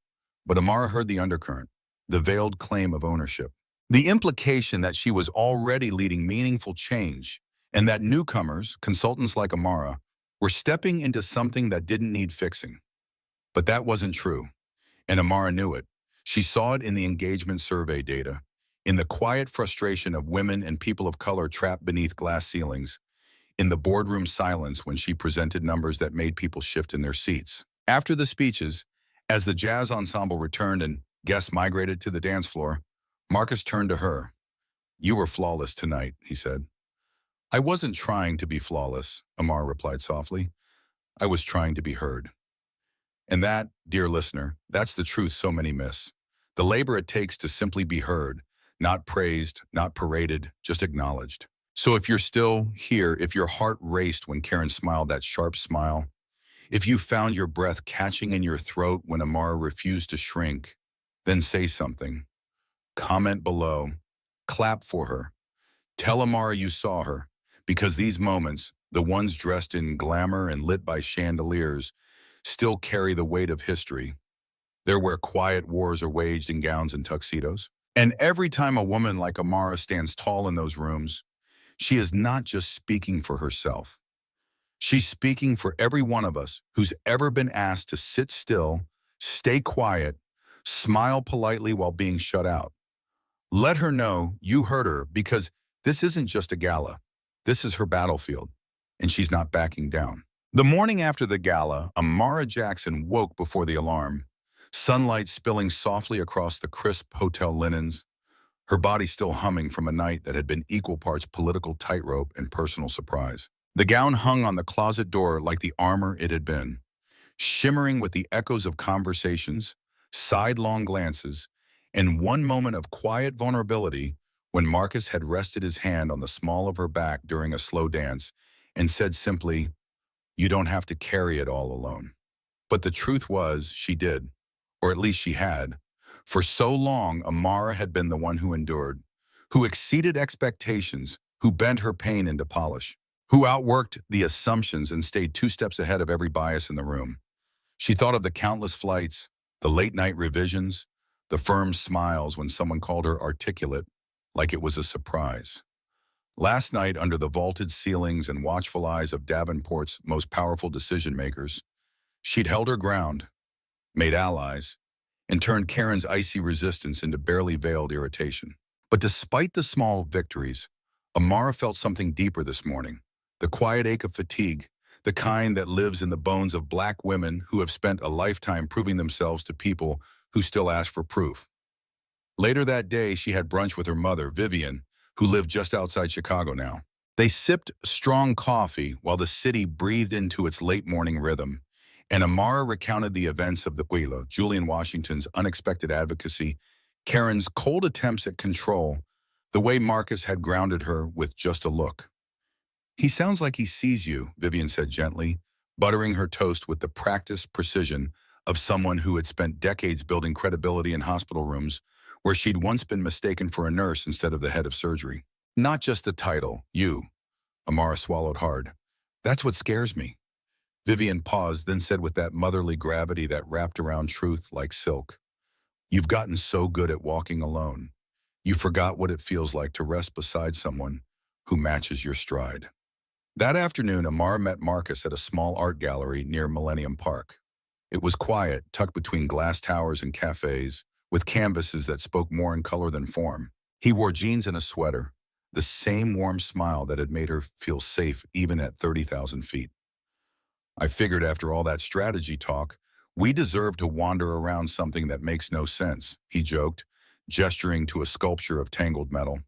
But Amara heard the undercurrent, the veiled claim of ownership. The implication that she was already leading meaningful change, and that newcomers, consultants like Amara, We're stepping into something that didn't need fixing. But that wasn't true, and Amara knew it. She saw it in the engagement survey data, in the quiet frustration of women and people of color trapped beneath glass ceilings, in the boardroom silence when she presented numbers that made people shift in their seats. After the speeches, as the jazz ensemble returned and guests migrated to the dance floor, Marcus turned to her. "You were flawless tonight," he said. "I wasn't trying to be flawless," Amara replied softly. "I was trying to be heard." And that, dear listener, that's the truth so many miss. The labor it takes to simply be heard, not praised, not paraded, just acknowledged. So if you're still here, if your heart raced when Karen smiled that sharp smile, if you found your breath catching in your throat when Amara refused to shrink, then say something. Comment below. Clap for her. Tell Amara you saw her, because these moments, the ones dressed in glamour and lit by chandeliers, still carry the weight of history. They're where quiet wars are waged in gowns and tuxedos. And every time a woman like Amara stands tall in those rooms, she is not just speaking for herself. She's speaking for every one of us who's ever been asked to sit still, stay quiet, smile politely while being shut out. Let her know you heard her, because this isn't just a gala. This is her battlefield, and she's not backing down. The morning after the gala, Amara Jackson woke before the alarm, sunlight spilling softly across the crisp hotel linens, her body still humming from a night that had been equal parts political tightrope and personal surprise. The gown hung on the closet door like the armor it had been, shimmering with the echoes of conversations, sidelong glances, and one moment of quiet vulnerability when Marcus had rested his hand on the small of her back during a slow dance and said simply, "You don't have to carry it all alone." But the truth was, she did, or at least she had. For so long, Amara had been the one who endured, who exceeded expectations, who bent her pain into polish, who outworked the assumptions and stayed 2 steps ahead of every bias in the room. She thought of the countless flights, the late-night revisions, the firm smiles when someone called her articulate, like it was a surprise. Last night, under the vaulted ceilings and watchful eyes of Davenport's most powerful decision-makers, she'd held her ground, made allies, and turned Karen's icy resistance into barely veiled irritation. But despite the small victories, Amara felt something deeper this morning, the quiet ache of fatigue, the kind that lives in the bones of Black women who have spent a lifetime proving themselves to people who still ask for proof. Later that day, she had brunch with her mother, Vivian, who lived just outside Chicago now. They sipped strong coffee while the city breathed into its late morning rhythm, and Amara recounted the events of the Huila, Julian Washington's unexpected advocacy, Karen's cold attempts at control, the way Marcus had grounded her with just a look. "He sounds like he sees you," Vivian said gently, buttering her toast with the practiced precision of someone who had spent decades building credibility in hospital rooms where she'd once been mistaken for a nurse instead of the head of surgery. "Not just the title, you." Amara swallowed hard. "That's what scares me." Vivian paused, then said with that motherly gravity that wrapped around truth like silk, "You've gotten so good at walking alone. You forgot what it feels like to rest beside someone who matches your stride." That afternoon, Amara met Marcus at a small art gallery near Millennium Park. It was quiet, tucked between glass towers and cafes, with canvases that spoke more in color than form. He wore jeans and a sweater, the same warm smile that had made her feel safe even at 30,000 feet. "I figured after all that strategy talk, we deserve to wander around something that makes no sense," he joked, gesturing to a sculpture of tangled metal.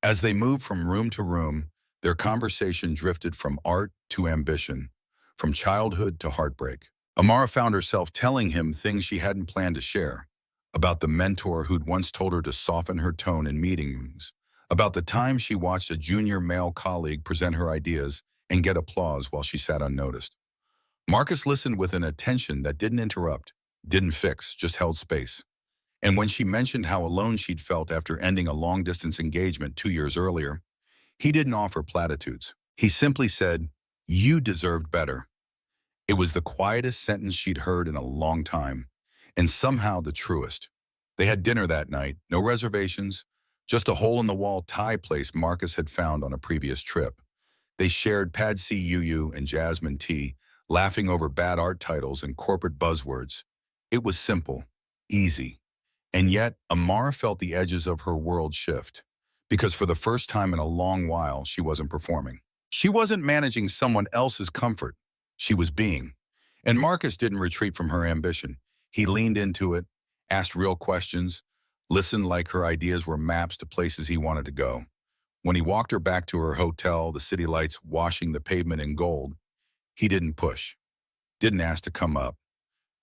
As they moved from room to room, their conversation drifted from art to ambition, from childhood to heartbreak. Amara found herself telling him things she hadn't planned to share, about the mentor who'd once told her to soften her tone in meetings, about the time she watched a junior male colleague present her ideas and get applause while she sat unnoticed. Marcus listened with an attention that didn't interrupt, didn't fix, just held space. And when she mentioned how alone she'd felt after ending a long-distance engagement 2 years earlier, he didn't offer platitudes. He simply said, "You deserved better." It was the quietest sentence she'd heard in a long time, and somehow the truest. They had dinner that night, no reservations, just a hole-in-the-wall Thai place Marcus had found on a previous trip. They shared Pad See Yu and Jasmine tea, laughing over bad art titles and corporate buzzwords. It was simple, easy, and yet Amara felt the edges of her world shift. Because for the first time in a long while, she wasn't performing. She wasn't managing someone else's comfort. She was being. And Marcus didn't retreat from her ambition. He leaned into it, asked real questions, listened like her ideas were maps to places he wanted to go. When he walked her back to her hotel, the city lights washing the pavement in gold, he didn't push, didn't ask to come up,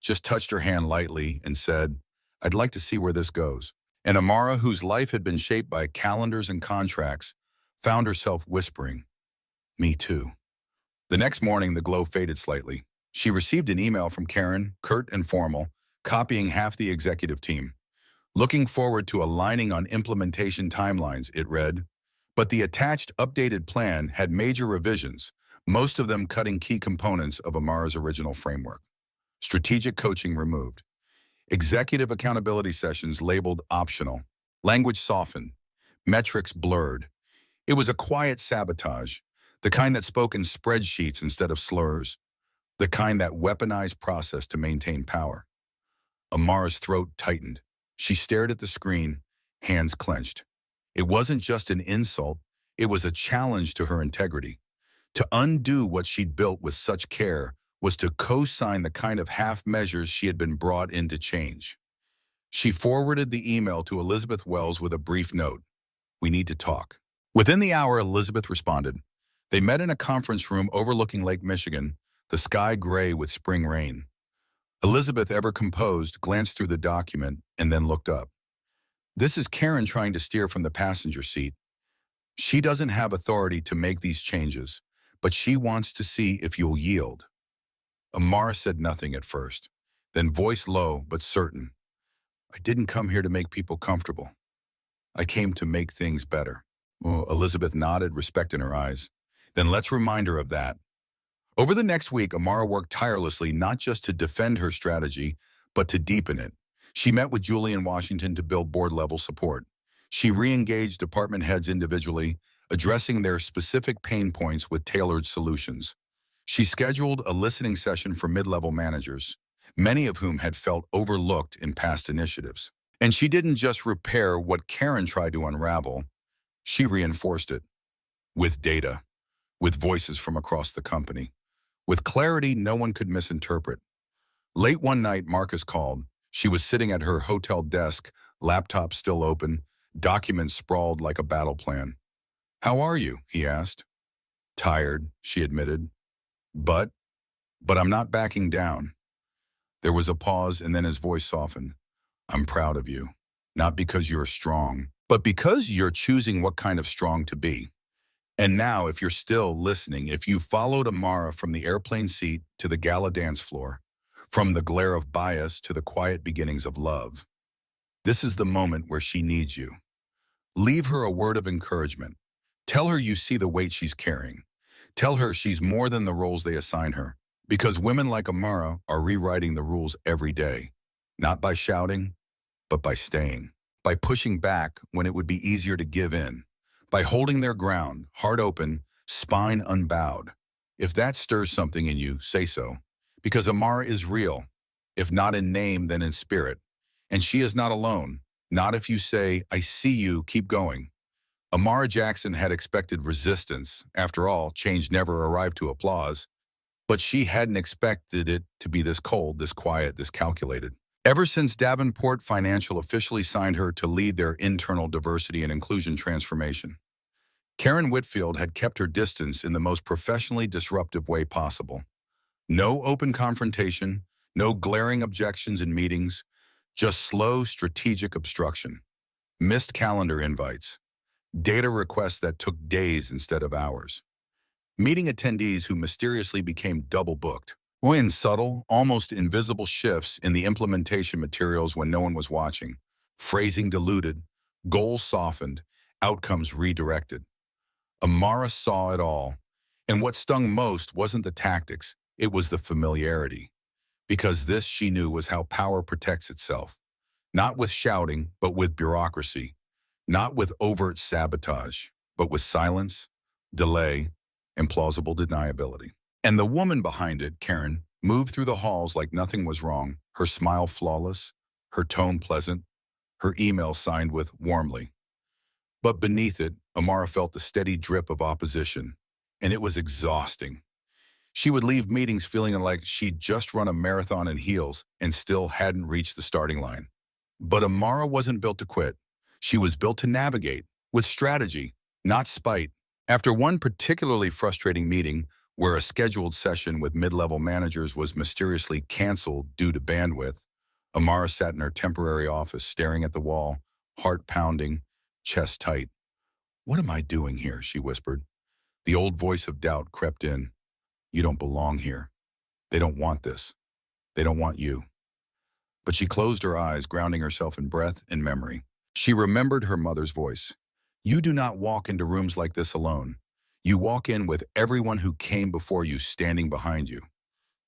just touched her hand lightly and said, "I'd like to see where this goes." And Amara, whose life had been shaped by calendars and contracts, found herself whispering, "Me too." The next morning, the glow faded slightly. She received an email from Karen, curt and formal, copying half the executive team. Looking forward to aligning on implementation timelines, it read, but the attached updated plan had major revisions, most of them cutting key components of Amara's original framework. Strategic coaching removed. Executive accountability sessions labeled optional. Language softened. Metrics blurred. It was a quiet sabotage, the kind that spoke in spreadsheets instead of slurs, the kind that weaponized process to maintain power. Amara's throat tightened. She stared at the screen, hands clenched. It wasn't just an insult, it was a challenge to her integrity. To undo what she'd built with such care was to co-sign the kind of half measures she had been brought in to change. She forwarded the email to Elizabeth Wells with a brief note. "We need to talk." Within the hour, Elizabeth responded. They met in a conference room overlooking Lake Michigan, the sky gray with spring rain. Elizabeth, ever composed, glanced through the document and then looked up. "This is Karen trying to steer from the passenger seat. She doesn't have authority to make these changes, but she wants to see if you'll yield." Amara said nothing at first, then voice low but certain. "I didn't come here to make people comfortable. I came to make things better." Well, Elizabeth nodded, respect in her eyes. "Then let's remind her of that." Over the next week, Amara worked tirelessly not just to defend her strategy, but to deepen it. She met with Julie in Washington to build board-level support. She re-engaged department heads individually, addressing their specific pain points with tailored solutions. She scheduled a listening session for mid-level managers, many of whom had felt overlooked in past initiatives. And she didn't just repair what Karen tried to unravel, she reinforced it. With data, with voices from across the company, with clarity no one could misinterpret. Late one night, Marcus called. She was sitting at her hotel desk, laptop still open, documents sprawled like a battle plan. "How are you?" he asked. "Tired," she admitted. But I'm not backing down." There was a pause and then his voice softened. "I'm proud of you. Not because you're strong, but because you're choosing what kind of strong to be." And now, if you're still listening, if you followed Amara from the airplane seat to the gala dance floor, from the glare of bias to the quiet beginnings of love, this is the moment where she needs you. Leave her a word of encouragement. Tell her you see the weight she's carrying. Tell her she's more than the roles they assign her. Because women like Amara are rewriting the rules every day. Not by shouting, but by staying. By pushing back when it would be easier to give in. By holding their ground, heart open, spine unbowed. If that stirs something in you, say so. Because Amara is real. If not in name, then in spirit. And she is not alone. Not if you say, "I see you, keep going." Amara Jackson had expected resistance. After all, change never arrived to applause. But she hadn't expected it to be this cold, this quiet, this calculated. Ever since Davenport Financial officially signed her to lead their internal diversity and inclusion transformation, Karen Whitfield had kept her distance in the most professionally disruptive way possible. No open confrontation, no glaring objections in meetings, just slow, strategic obstruction. Missed calendar invites. Data requests that took days instead of hours. Meeting attendees who mysteriously became double-booked. In subtle, almost invisible shifts in the implementation materials when no one was watching. Phrasing diluted, goals softened, outcomes redirected. Amara saw it all. And what stung most wasn't the tactics, it was the familiarity. Because this, she knew, was how power protects itself. Not with shouting, but with bureaucracy. Not with overt sabotage, but with silence, delay, implausible deniability. And the woman behind it, Karen, moved through the halls like nothing was wrong, her smile flawless, her tone pleasant, her email signed with warmly. But beneath it, Amara felt the steady drip of opposition, and it was exhausting. She would leave meetings feeling like she'd just run a marathon in heels and still hadn't reached the starting line. But Amara wasn't built to quit. She was built to navigate, with strategy, not spite. After one particularly frustrating meeting, where a scheduled session with mid-level managers was mysteriously canceled due to bandwidth, Amara sat in her temporary office staring at the wall, heart pounding, chest tight. "What am I doing here?" she whispered. The old voice of doubt crept in. "You don't belong here. They don't want this. They don't want you." But she closed her eyes, grounding herself in breath and memory. She remembered her mother's voice. "You do not walk into rooms like this alone. You walk in with everyone who came before you standing behind you."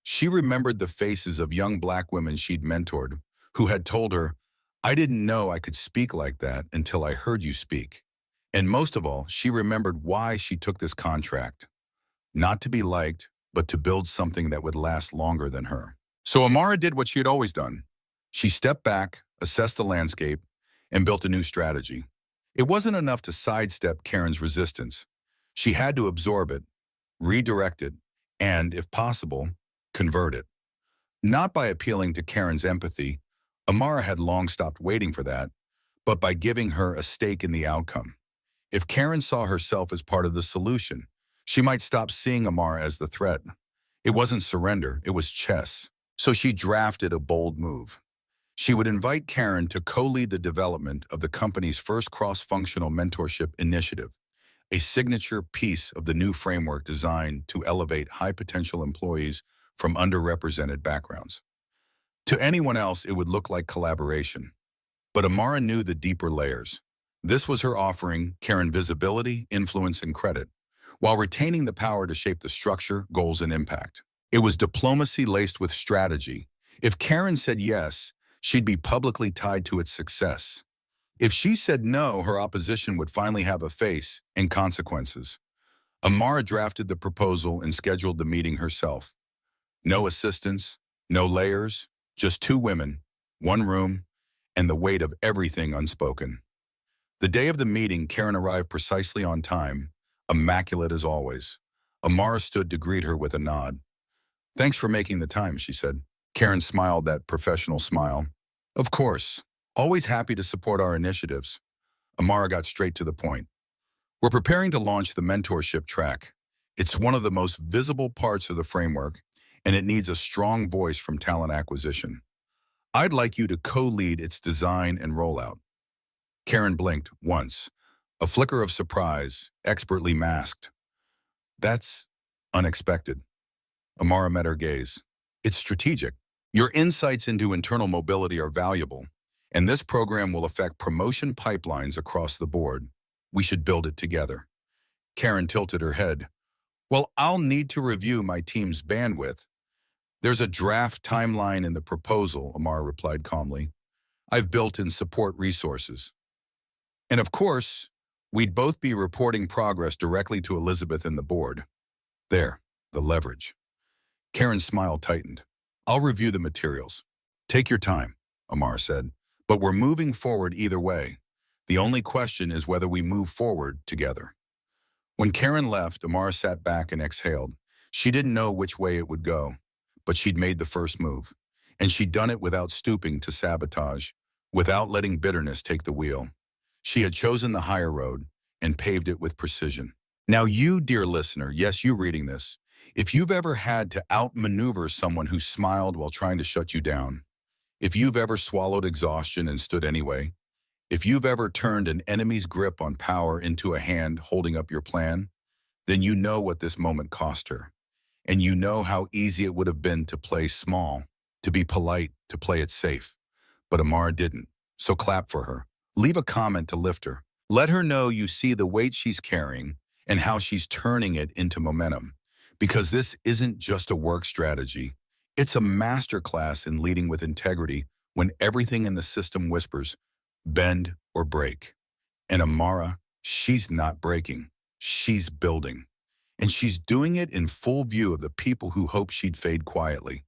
She remembered the faces of young Black women she'd mentored, who had told her, "I didn't know I could speak like that until I heard you speak." And most of all, she remembered why she took this contract. Not to be liked, but to build something that would last longer than her. So Amara did what she had always done. She stepped back, assessed the landscape, and built a new strategy. It wasn't enough to sidestep Karen's resistance. She had to absorb it, redirect it, and, if possible, convert it. Not by appealing to Karen's empathy, Amara had long stopped waiting for that, but by giving her a stake in the outcome. If Karen saw herself as part of the solution, she might stop seeing Amara as the threat. It wasn't surrender, it was chess. So she drafted a bold move. She would invite Karen to co-lead the development of the company's first cross-functional mentorship initiative, a signature piece of the new framework designed to elevate high-potential employees from underrepresented backgrounds. To anyone else, it would look like collaboration. But Amara knew the deeper layers. This was her offering Karen visibility, influence, and credit, while retaining the power to shape the structure, goals, and impact. It was diplomacy laced with strategy. If Karen said yes, she'd be publicly tied to its success. If she said no, her opposition would finally have a face and consequences. Amara drafted the proposal and scheduled the meeting herself. No assistants, no layers, just two women, one room, and the weight of everything unspoken. The day of the meeting, Karen arrived precisely on time, immaculate as always. Amara stood to greet her with a nod. "Thanks for making the time," she said. Karen smiled that professional smile. "Of course, always happy to support our initiatives." Amara got straight to the point. "We're preparing to launch the mentorship track. It's one of the most visible parts of the framework, and it needs a strong voice from talent acquisition. I'd like you to co-lead its design and rollout." Karen blinked once, a flicker of surprise, expertly masked. "That's unexpected." Amara met her gaze. "It's strategic. Your insights into internal mobility are valuable, and this program will affect promotion pipelines across the board. We should build it together." Karen tilted her head. "Well, I'll need to review my team's bandwidth." "There's a draft timeline in the proposal," Amara replied calmly. "I've built in support resources. And of course, we'd both be reporting progress directly to Elizabeth and the board." There, the leverage. Karen's smile tightened. "I'll review the materials." "Take your time," Amara said. "But we're moving forward either way. The only question is whether we move forward together." When Karen left, Amara sat back and exhaled. She didn't know which way it would go, but she'd made the first move. And she'd done it without stooping to sabotage, without letting bitterness take the wheel. She had chosen the higher road and paved it with precision. Now you, dear listener, yes, you reading this, if you've ever had to outmaneuver someone who smiled while trying to shut you down, if you've ever swallowed exhaustion and stood anyway, if you've ever turned an enemy's grip on power into a hand holding up your plan, then you know what this moment cost her. And you know how easy it would have been to play small, to be polite, to play it safe. But Amara didn't. So clap for her. Leave a comment to lift her. Let her know you see the weight she's carrying and how she's turning it into momentum. Because this isn't just a work strategy. It's a masterclass in leading with integrity when everything in the system whispers, bend or break. And Amara, she's not breaking. She's building. And she's doing it in full view of the people who hoped she'd fade quietly.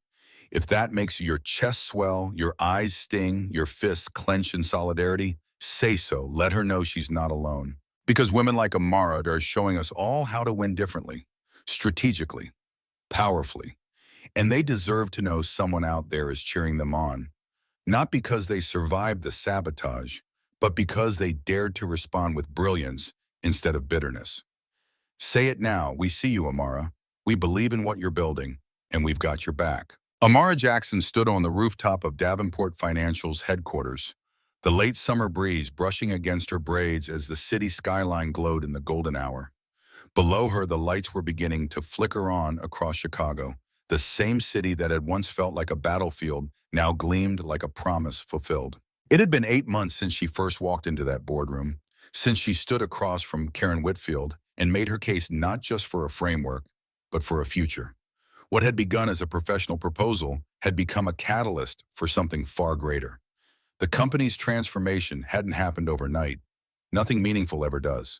If that makes your chest swell, your eyes sting, your fists clench in solidarity, say so. Let her know she's not alone. Because women like Amara are showing us all how to win differently, strategically, powerfully. And they deserve to know someone out there is cheering them on. Not because they survived the sabotage, but because they dared to respond with brilliance instead of bitterness. Say it now. We see you, Amara. We believe in what you're building, and we've got your back. Amara Jackson stood on the rooftop of Davenport Financial's headquarters, the late summer breeze brushing against her braids as the city skyline glowed in the golden hour. Below her, the lights were beginning to flicker on across Chicago. The same city that had once felt like a battlefield now gleamed like a promise fulfilled. It had been 8 months since she first walked into that boardroom, since she stood across from Karen Whitfield and made her case not just for a framework, but for a future. What had begun as a professional proposal had become a catalyst for something far greater. The company's transformation hadn't happened overnight. Nothing meaningful ever does.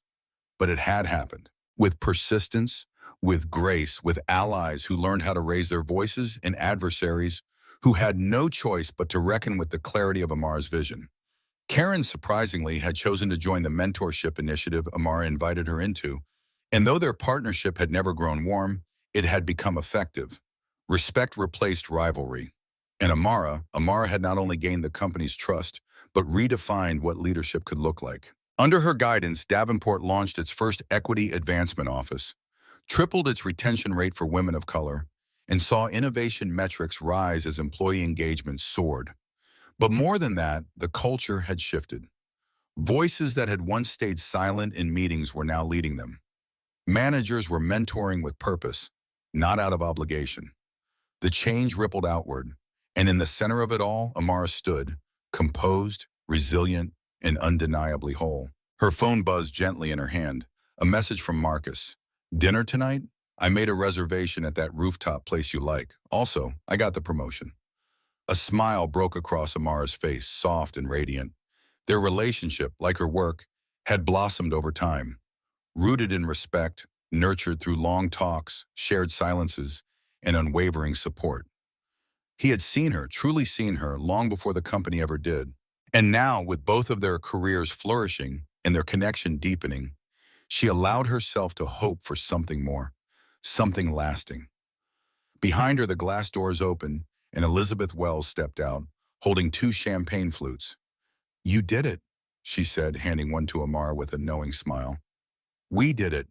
But it had happened. With persistence, with grace, with allies who learned how to raise their voices, and adversaries who had no choice but to reckon with the clarity of Amara's vision. Karen, surprisingly, had chosen to join the mentorship initiative Amara invited her into, and though their partnership had never grown warm, it had become effective. Respect replaced rivalry. And Amara had not only gained the company's trust, but redefined what leadership could look like. Under her guidance, Davenport launched its first Equity Advancement Office, tripled its retention rate for women of color, and saw innovation metrics rise as employee engagement soared. But more than that, the culture had shifted. Voices that had once stayed silent in meetings were now leading them. Managers were mentoring with purpose, not out of obligation. The change rippled outward, and in the center of it all, Amara stood, composed, resilient, and undeniably whole. Her phone buzzed gently in her hand, a message from Marcus. "Dinner tonight? I made a reservation at that rooftop place you like. Also, I got the promotion." A smile broke across Amara's face, soft and radiant. Their relationship, like her work, had blossomed over time, rooted in respect, nurtured through long talks, shared silences, and unwavering support. He had seen her, truly seen her, long before the company ever did. And now, with both of their careers flourishing and their connection deepening, she allowed herself to hope for something more, something lasting. Behind her, the glass doors opened, and Elizabeth Wells stepped out, holding 2 champagne flutes. "You did it," she said, handing one to Amara with a knowing smile. "We did it,"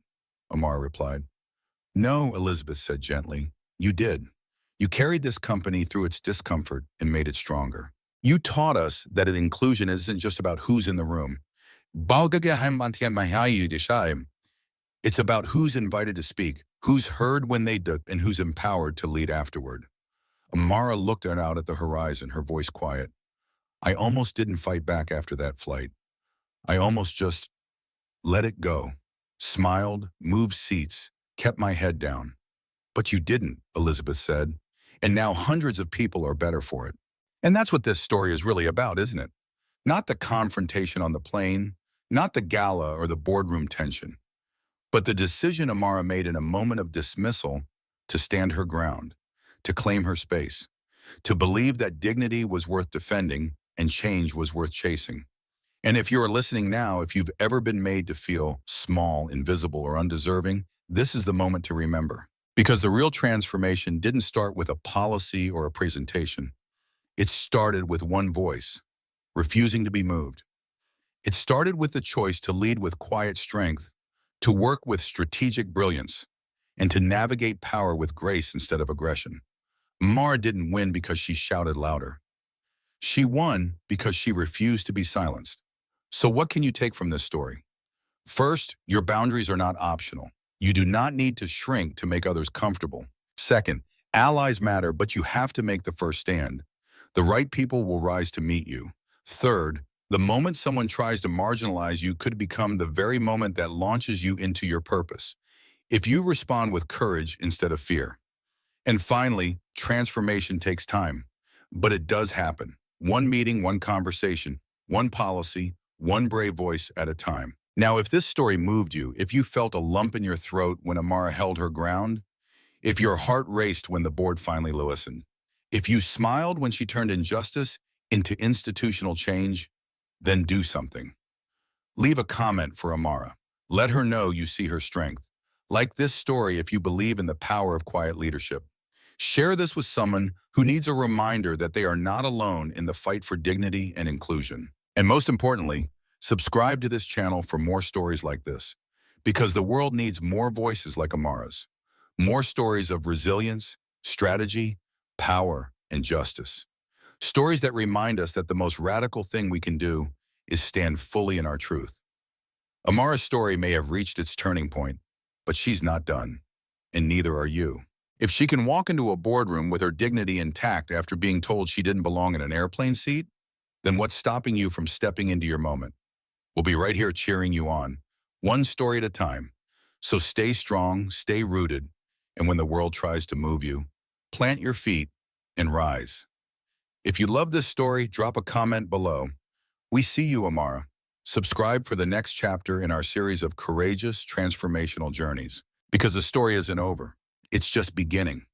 Amara replied. "No," Elizabeth said gently. "You did. You carried this company through its discomfort and made it stronger. You taught us that inclusion isn't just about who's in the room. It's about who's invited to speak, who's heard when they do, and who's empowered to lead afterward." Amara looked out at the horizon, her voice quiet. "I almost didn't fight back after that flight. I almost just let it go. Smiled, moved seats, kept my head down. But you didn't," Elizabeth said. "And now hundreds of people are better for it." And that's what this story is really about, isn't it? Not the confrontation on the plane, not the gala or the boardroom tension, but the decision Amara made in a moment of dismissal to stand her ground, to claim her space, to believe that dignity was worth defending and change was worth chasing. And if you're listening now, if you've ever been made to feel small, invisible, or undeserving, this is the moment to remember. Because the real transformation didn't start with a policy or a presentation. It started with one voice, refusing to be moved. It started with the choice to lead with quiet strength, to work with strategic brilliance, and to navigate power with grace instead of aggression. Amara didn't win because she shouted louder. She won because she refused to be silenced. So what can you take from this story? First, your boundaries are not optional. You do not need to shrink to make others comfortable. Second, allies matter, but you have to make the first stand. The right people will rise to meet you. Third, the moment someone tries to marginalize you could become the very moment that launches you into your purpose, if you respond with courage instead of fear. And finally, transformation takes time, but it does happen. One meeting, one conversation, one policy, one brave voice at a time. Now, if this story moved you, if you felt a lump in your throat when Amara held her ground, if your heart raced when the board finally listened, if you smiled when she turned injustice into institutional change, then do something. Leave a comment for Amara. Let her know you see her strength. Like this story if you believe in the power of quiet leadership. Share this with someone who needs a reminder that they are not alone in the fight for dignity and inclusion. And most importantly, subscribe to this channel for more stories like this, because the world needs more voices like Amara's, more stories of resilience, strategy, power, and justice. Stories that remind us that the most radical thing we can do is stand fully in our truth. Amara's story may have reached its turning point, but she's not done, and neither are you. If she can walk into a boardroom with her dignity intact after being told she didn't belong in an airplane seat, then what's stopping you from stepping into your moment? We'll be right here cheering you on, one story at a time. So stay strong, stay rooted, and when the world tries to move you, plant your feet and rise. If you love this story, drop a comment below. We see you, Amara. Subscribe for the next chapter in our series of courageous, transformational journeys. Because the story isn't over. It's just beginning.